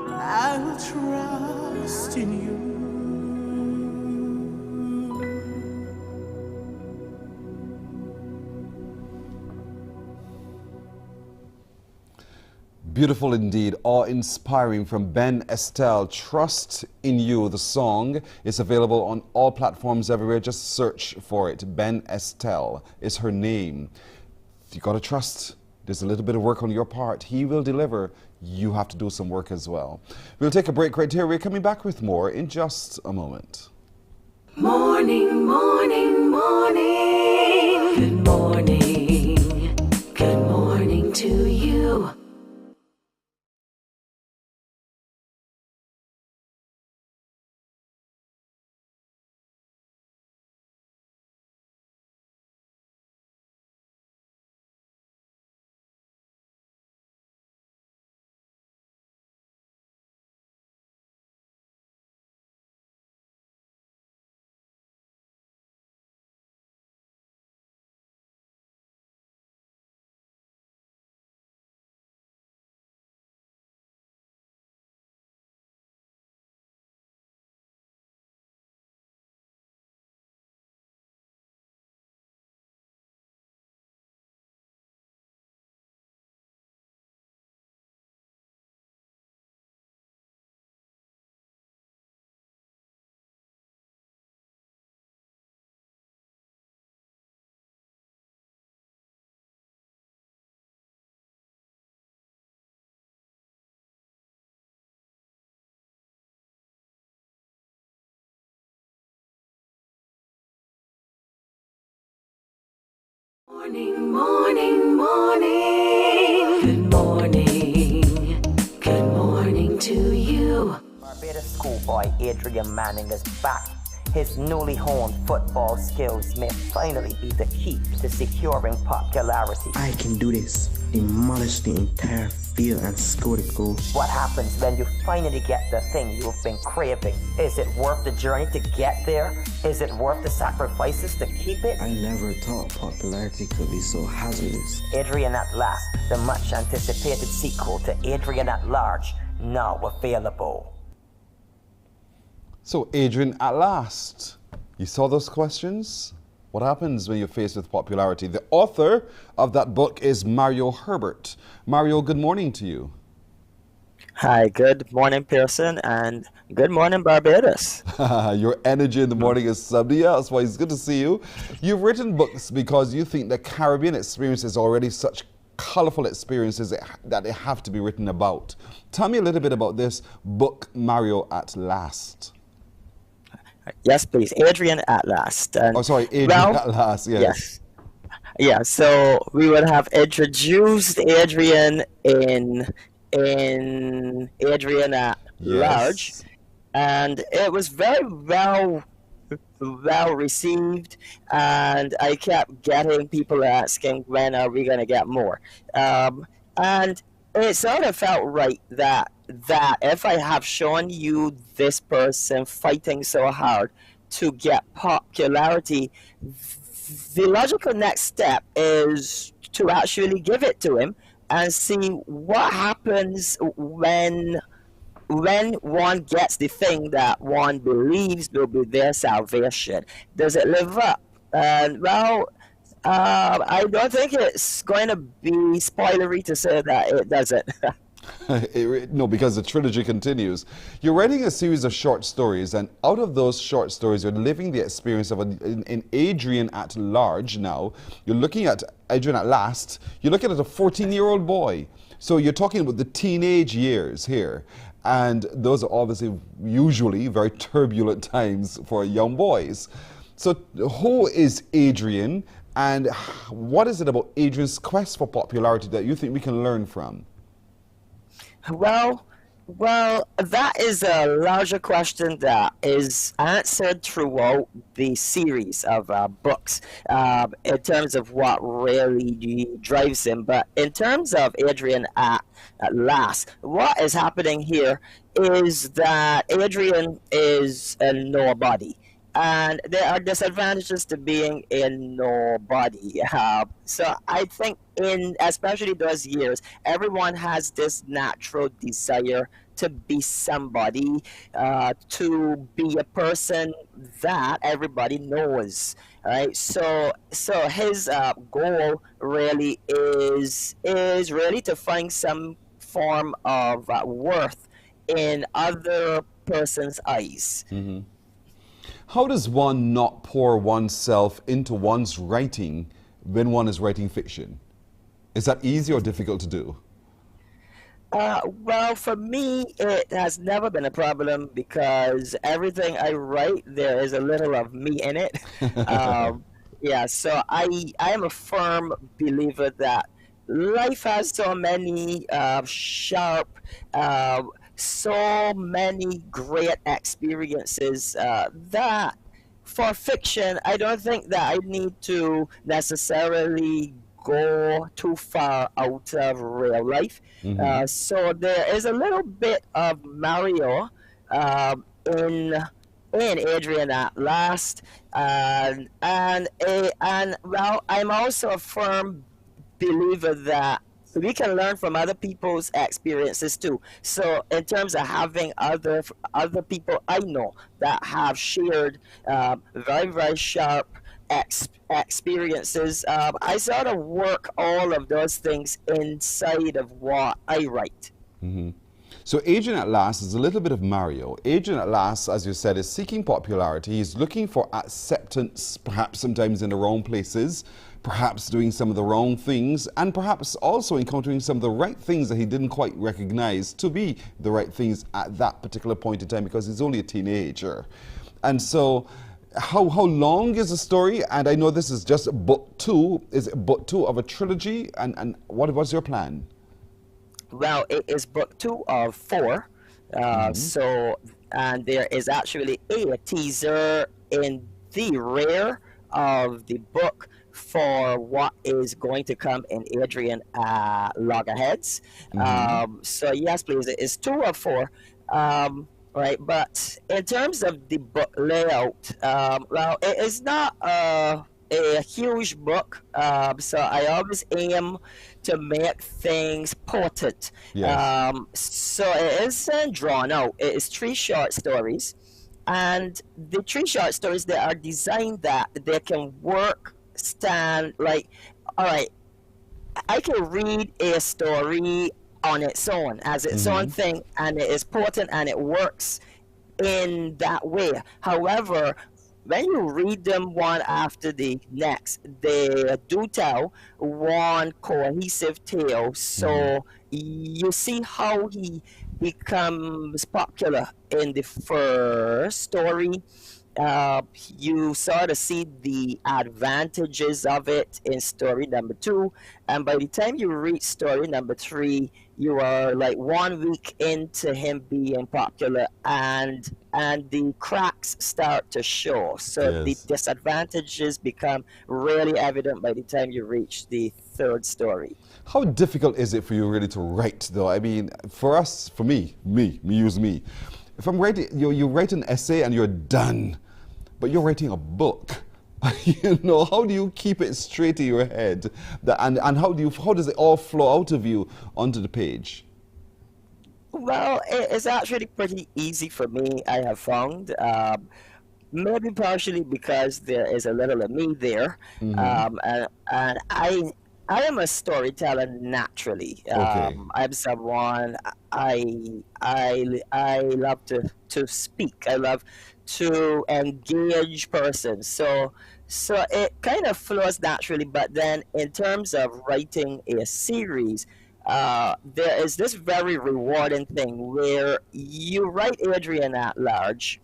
I will trust in you. Beautiful indeed, awe-inspiring from Ben Estelle. Trust in You. The song is available on all platforms everywhere. Just search for it. Ben Estelle is her name. You got to trust. There's a little bit of work on your part. He will deliver. You have to do some work as well. We'll take a break right here. We're coming back with more in just a moment. Morning, morning, morning. Good morning. Good morning to you. Morning, morning, morning. Good morning. Good morning to you. Barbados schoolboy Adrian Manning is back. His newly honed football skills may finally be the key to securing popularity. I can do this. Demolish the entire field and score the goal. What happens when you finally get the thing you've been craving? Is it worth the journey to get there? Is it worth the sacrifices to keep it? I never thought popularity could be so hazardous. Adrian at Last, the much anticipated sequel to Adrian at Large, now available. So, Adrian, at last, you saw those questions? What happens when you're faced with popularity? The author of that book is Mario Herbert. Mario, good morning to you. Hi, good morning, Pearson, and good morning, Barbados. Your energy in the morning is something else. Well, it's good to see you. You've written books because you think the Caribbean experience is already such colorful experiences that they have to be written about. Tell me a little bit about this book, Mario at Last. Yes, please. Adrian at Last. And, Adrian at Last, yes. Yeah, so we would have introduced Adrian in in Adrian at Large, Yes. and it was very well received, and I kept getting people asking when are we going to get more, and it sort of felt right that if I have shown you this person fighting so hard to get popularity, the logical next step is to actually give it to him and see what happens when one gets the thing that one believes will be their salvation. Does it live up? And I don't think it's going to be spoilery to say that it doesn't. No, because the trilogy continues. You're writing a series of short stories, and out of those short stories, you're living the experience of an Adrian at large now. You're looking at Adrian at last. You're looking at a 14-year-old boy. So you're talking about the teenage years here. And those are obviously usually very turbulent times for young boys. So who is Adrian, and what is it about Adrian's quest for popularity that you think we can learn from? Well, that is a larger question that is answered throughout the series of books in terms of what really drives him. But in terms of Adrian at last, what is happening here is that Adrian is a nobody. And there are disadvantages to being a nobody. So I think in especially those years, everyone has this natural desire to be somebody, to be a person that everybody knows. Right? So his goal really is really to find some form of worth in other person's eyes. Mm-hmm. How does one not pour oneself into one's writing when one is writing fiction? Is that easy or difficult to do? Well, for me, it has never been a problem because everything I write, there is a little of me in it. Yeah, so I am a firm believer that life has so many sharp, so many great experiences that for fiction, I don't think that I need to necessarily go too far out of real life. Mm-hmm. So there is a little bit of Mario in Adrian at last, and well, I'm also a firm believer that we can learn from other people's experiences too. So in terms of having other people I know that have shared very sharp experiences, I sort of work all of those things inside of what I write. Mm-hmm. So Adrian at last is a little bit of Mario. Adrian at last, as you said, is seeking popularity. He's looking for acceptance, perhaps sometimes in the wrong places, perhaps doing some of the wrong things, and perhaps also encountering some of the right things that he didn't quite recognize to be the right things at that particular point in time because he's only a teenager. And so how long is the story? And I know this is just book 2. Is it book 2 of a trilogy? And what was your plan? Well, it is book 2 of 4. So, and there is actually a teaser in the rear of the book for what is going to come in Adrian Loggerheads. So yes, please, it is 2 of 4. Right, but in terms of the book layout, well, it is not a huge book, so I always aim to make things potent. Yes. So it isn't drawn out. It is 3 short stories, and the 3 short stories, they are designed that they can stand like, all right, I can read a story on its own as its own thing, and it is potent and it works in that way. However, when you read them one after the next, they do tell one cohesive tale. So you see how he becomes popular in the first story, you sort of see the advantages of it in story number 2, and by the time you reach story number 3, you are like 1 week into him being popular, and the cracks start to show. So the Yes. disadvantages become really evident by the time you reach the 3rd story. How difficult is it for you really to write, though? I mean, for us, for me, use me. If I'm writing, you write an essay and you're done, but you're writing a book. How do you keep it straight in your head? And how does it all flow out of you onto the page? Well, it's actually pretty easy for me, I have found. Maybe partially because there is a little of me there, and I am a storyteller naturally. Okay. I'm someone I love to speak. I love to engage persons. So it kind of flows naturally. But then in terms of writing a series, there is this very rewarding thing where you write Adrian at large,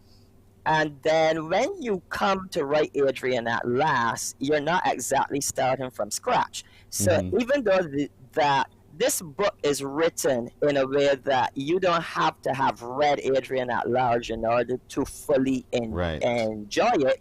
and then when you come to write Adrian at last, you're not exactly starting from scratch. So even though that this book is written in a way that you don't have to have read Adrian at large in order to fully enjoy it,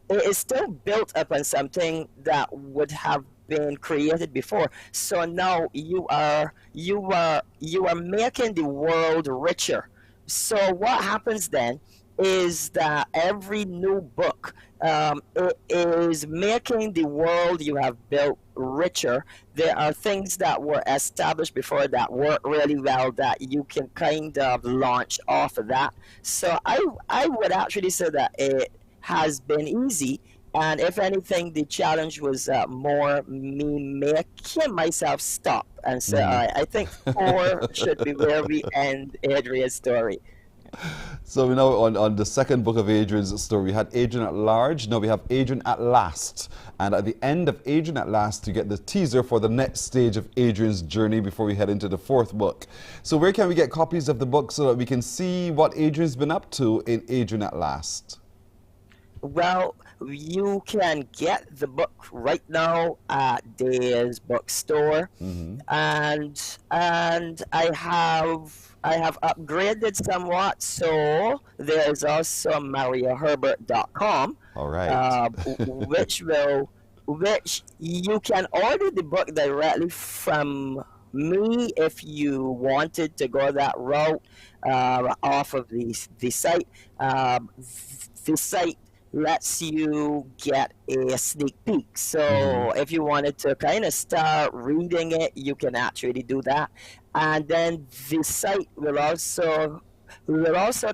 it is still built upon something that would have been created before. So now you are making the world richer. So what happens then is that every new book it is making the world you have built richer. There are things that were established before that work really well that you can kind of launch off of that. So I would actually say that it has been easy, and if anything, the challenge was more me making myself stop and say, all right, I think 4 should be where we end Adrian's story. So we know on the 2nd book of Adrian's story, we had Adrian at large. Now we have Adrian at last. And at the end of Adrian at last, you get the teaser for the next stage of Adrian's journey before we head into the 4th book. So where can we get copies of the book so that we can see what Adrian's been up to in Adrian at last? Well, you can get the book right now at Dave's bookstore, and I have upgraded somewhat. So there is also MarioHerbert.com, all right, which you can order the book directly from me if you wanted to go that route off of the site. The site lets you get a sneak peek. So if you wanted to kind of start reading it, you can actually do that. And then the site will also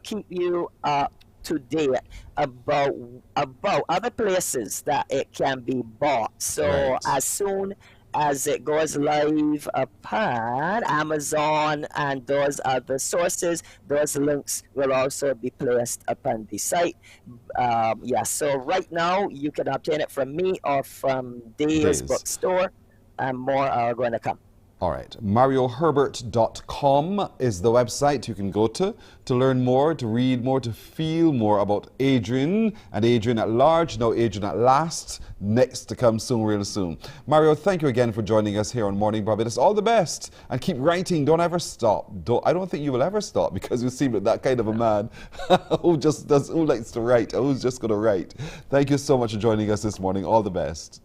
keep you up to date about other places that it can be bought. So as soon as it goes live upon Amazon and those other sources, those links will also be placed upon the site. So right now you can obtain it from me or from Dave's bookstore, and more are going to come. All right, MarioHerbert.com is the website you can go to learn more, to read more, to feel more about Adrian and Adrian at large, now Adrian at last, next to come soon, real soon. Mario, thank you again for joining us here on Morning Barbados. All the best, and keep writing. Don't ever stop. I don't think you will ever stop, because you seem like that kind of a man who likes to write, who's just going to write. Thank you so much for joining us this morning. All the best.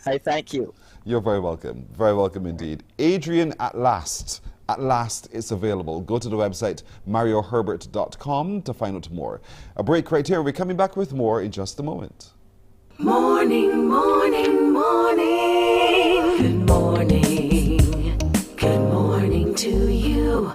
I thank you. You're very welcome. Very welcome indeed. Adrian at last. At last, it's available. Go to the website marioherbert.com to find out more. A break right here. We're coming back with more in just a moment. Morning, morning, morning. Good morning. Good morning to you.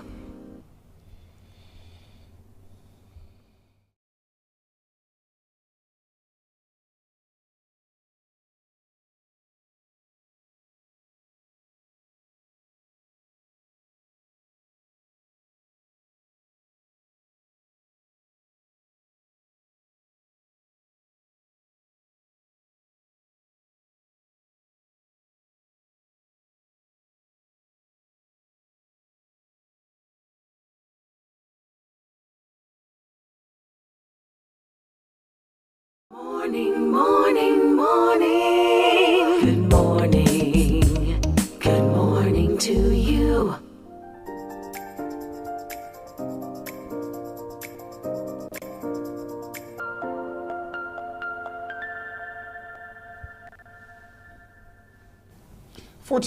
Morning, morning, morning. Good morning. Good morning to you.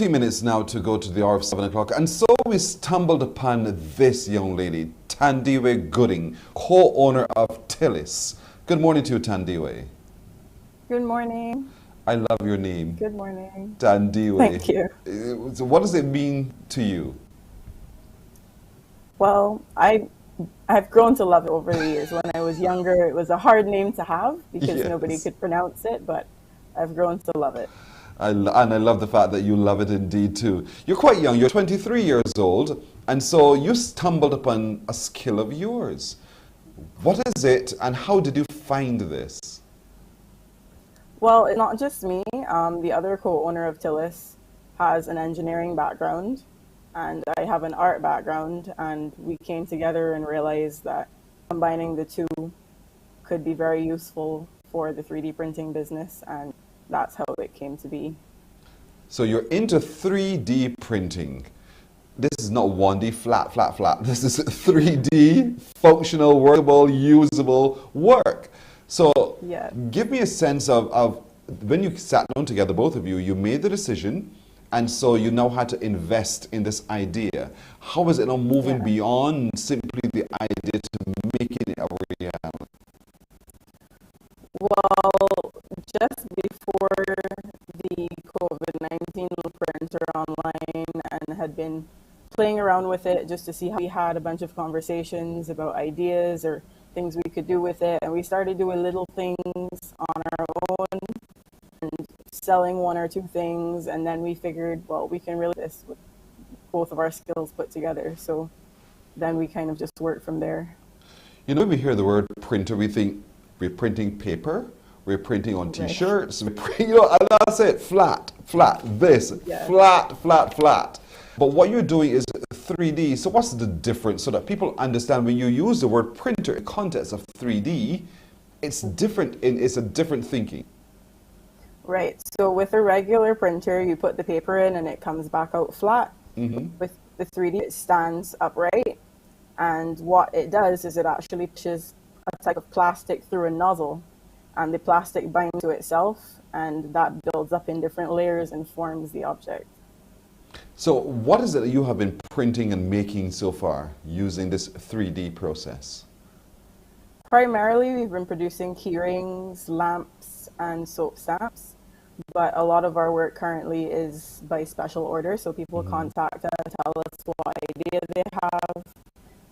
Minutes now to go to the hour of 7 o'clock, and so we stumbled upon this young lady, Tandiwe Gooding, co-owner of Tillis. Good morning to you, Tandiwe. Good morning. I love your name. Good morning. Tandiwe. Thank you. So what does it mean to you? Well, I've grown to love it over the years. When I was younger, it was a hard name to have because Yes. nobody could pronounce it, but I've grown to love it. And I love the fact that you love it indeed too. You're quite young, you're 23 years old, and so you stumbled upon a skill of yours. What is it, and how did you find this? Well, it's not just me. The other co-owner of Tillis has an engineering background, and I have an art background, and we came together and realized that combining the two could be very useful for the 3D printing business, and that's how it came to be. So you're into 3D printing. This is not 1D, flat, flat, flat. This is 3D, functional, workable, usable work. So give me a sense of when you sat down together, both of you, you made the decision, and so you now had to invest in this idea. How is it now moving beyond simply the idea to making it a reality? Well, just before the COVID-19 printer online, and had been playing around with it just to see how we had a bunch of conversations about ideas or things we could do with it, and we started doing little things on our own and selling one or two things, and then we figured, well, we can really do this with both of our skills put together. So then we kind of just worked from there. You know, when we hear the word printer, we think we're printing paper, we're printing on t-shirts, and that's it, flat, flat, this, flat, flat, flat. But what you're doing is 3D, so what's the difference so that people understand when you use the word printer in context of 3D, it's different, it's a different thinking. Right, so with a regular printer, you put the paper in and it comes back out flat. With the 3D, it stands upright, and what it does is it actually pushes a type of plastic through a nozzle, and the plastic binds to itself, and that builds up in different layers and forms the object. So what is it that you have been printing and making so far using this 3D process? Primarily, we've been producing key rings, lamps, and soap stamps, but a lot of our work currently is by special order, so people contact us, tell us what idea they have.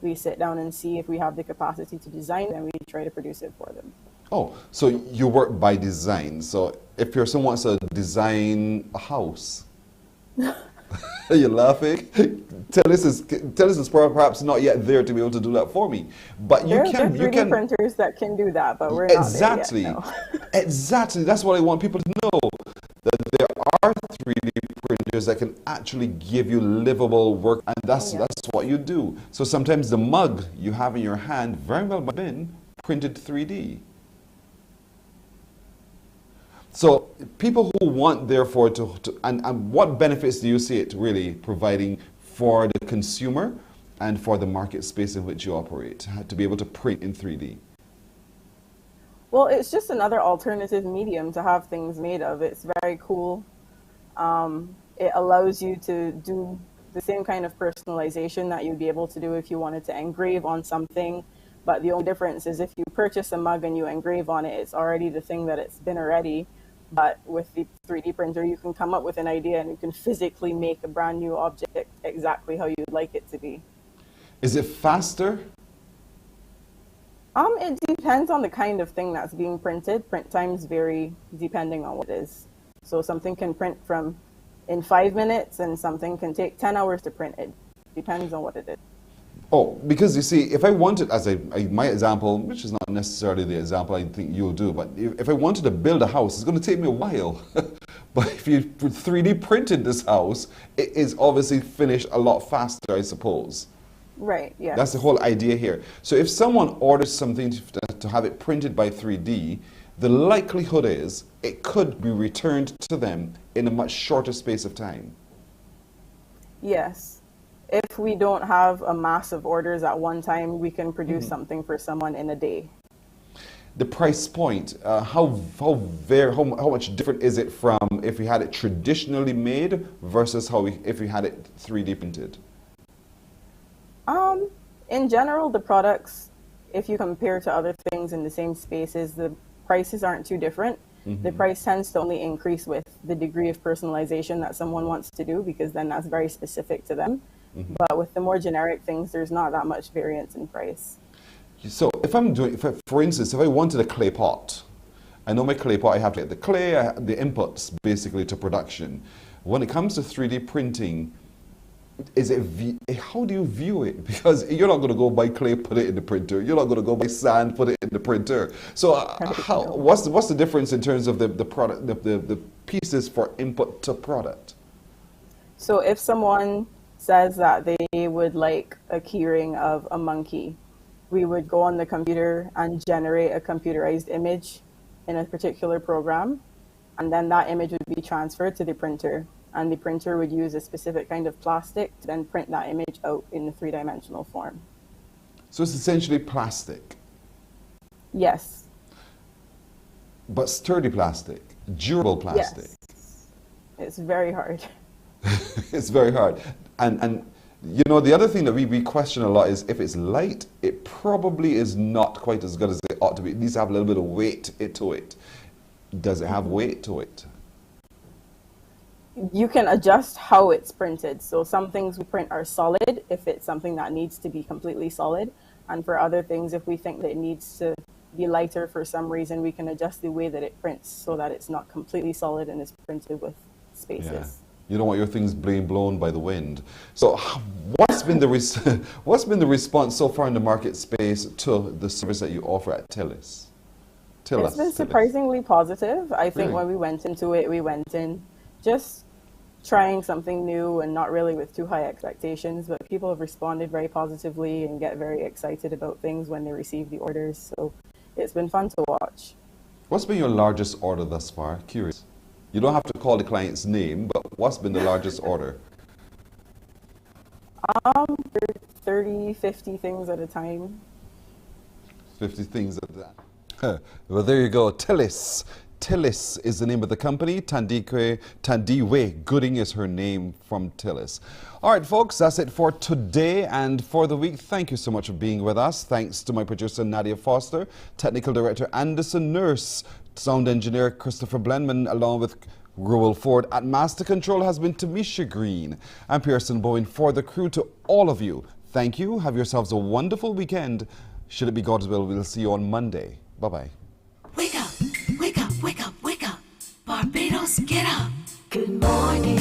We sit down and see if we have the capacity to design, and we try to produce it for them. Oh, so you work by design. So if someone wants to design a house, are you laughing? Tillis is perhaps not yet there to be able to do that for me. But you can. There are 3D printers that can do that, but we're not there yet, no. Exactly. That's what I want people to know, that there are 3D printers that can actually give you livable work, and that's what you do. So sometimes the mug you have in your hand very well might have been printed 3D. So people who want, therefore, and what benefits do you see it really providing for the consumer and for the market space in which you operate, to be able to print in 3D? Well, it's just another alternative medium to have things made of. It's very cool. It allows you to do the same kind of personalization that you'd be able to do if you wanted to engrave on something. But the only difference is if you purchase a mug and you engrave on it, it's already the thing that it's been already. But with the 3D printer, you can come up with an idea and you can physically make a brand new object exactly how you'd like it to be. Is it faster? It depends on the kind of thing that's being printed. Print times vary depending on what it is. So something can print in 5 minutes and something can take 10 hours to print. It depends on what it is. Oh, because you see, if I wanted, as my example, which is not necessarily the example I think you'll do, but if I wanted to build a house, it's going to take me a while. But if you 3D printed this house, it is obviously finished a lot faster, I suppose. Right, yeah. That's the whole idea here. So if someone orders something to have it printed by 3D, the likelihood is it could be returned to them in a much shorter space of time. Yes. If we don't have a mass of orders at one time, we can produce something for someone in a day. The price point, how much different is it from if we had it traditionally made versus if we had it 3D printed? In general, the products, if you compare to other things in the same spaces, the prices aren't too different. The price tends to only increase with the degree of personalization that someone wants to do, because then that's very specific to them. But with the more generic things, there's not that much variance in price. So if I'm doing, for instance, if I wanted a clay pot, I know my clay pot, I have to get the clay, the inputs basically to production. When it comes to 3D printing, how do you view it? Because you're not going to go buy clay, put it in the printer. You're not going to go buy sand, put it in the printer. So what's the difference in terms of the product, the pieces for input to product? So if someone says that they would like a keyring of a monkey, we would go on the computer and generate a computerized image in a particular program, and then that image would be transferred to the printer, and the printer would use a specific kind of plastic to then print that image out in the three-dimensional form. So it's essentially plastic? Yes. But sturdy plastic, durable plastic? Yes. It's very hard. It's very hard. And you know, the other thing that we question a lot is if it's light, it probably is not quite as good as it ought to be. It needs to have a little bit of weight to it. Does it have weight to it? You can adjust how it's printed. So some things we print are solid if it's something that needs to be completely solid. And for other things, if we think that it needs to be lighter for some reason, we can adjust the way that it prints so that it's not completely solid and is printed with spaces. Yeah. You don't want your things being blown by the wind. So what's been the response so far in the market space to the service that you offer at Tillis? It's been surprisingly positive. I think when we went into it, we went in just trying something new and not really with too high expectations, but people have responded very positively and get very excited about things when they receive the orders. So it's been fun to watch. What's been your largest order thus far? Curious. You don't have to call the client's name, but what's been the largest order? 30, 50 things at a time. 50 things at a time. Well, there you go. Tillis. Tillis is the name of the company. Tandiwe Gooding is her name from Tillis. All right, folks, that's it for today and for the week. Thank you so much for being with us. Thanks to my producer, Nadia Foster, technical director, Anderson Nurse, sound engineer, Christopher Blenman, along with Ruel Ford. At Master Control has been Tamisha Green. I'm Pearson Bowen. For the crew, to all of you, thank you. Have yourselves a wonderful weekend. Should it be God's will, we'll see you on Monday. Bye-bye. Wake up, wake up, wake up, wake up. Barbados, get up. Good morning.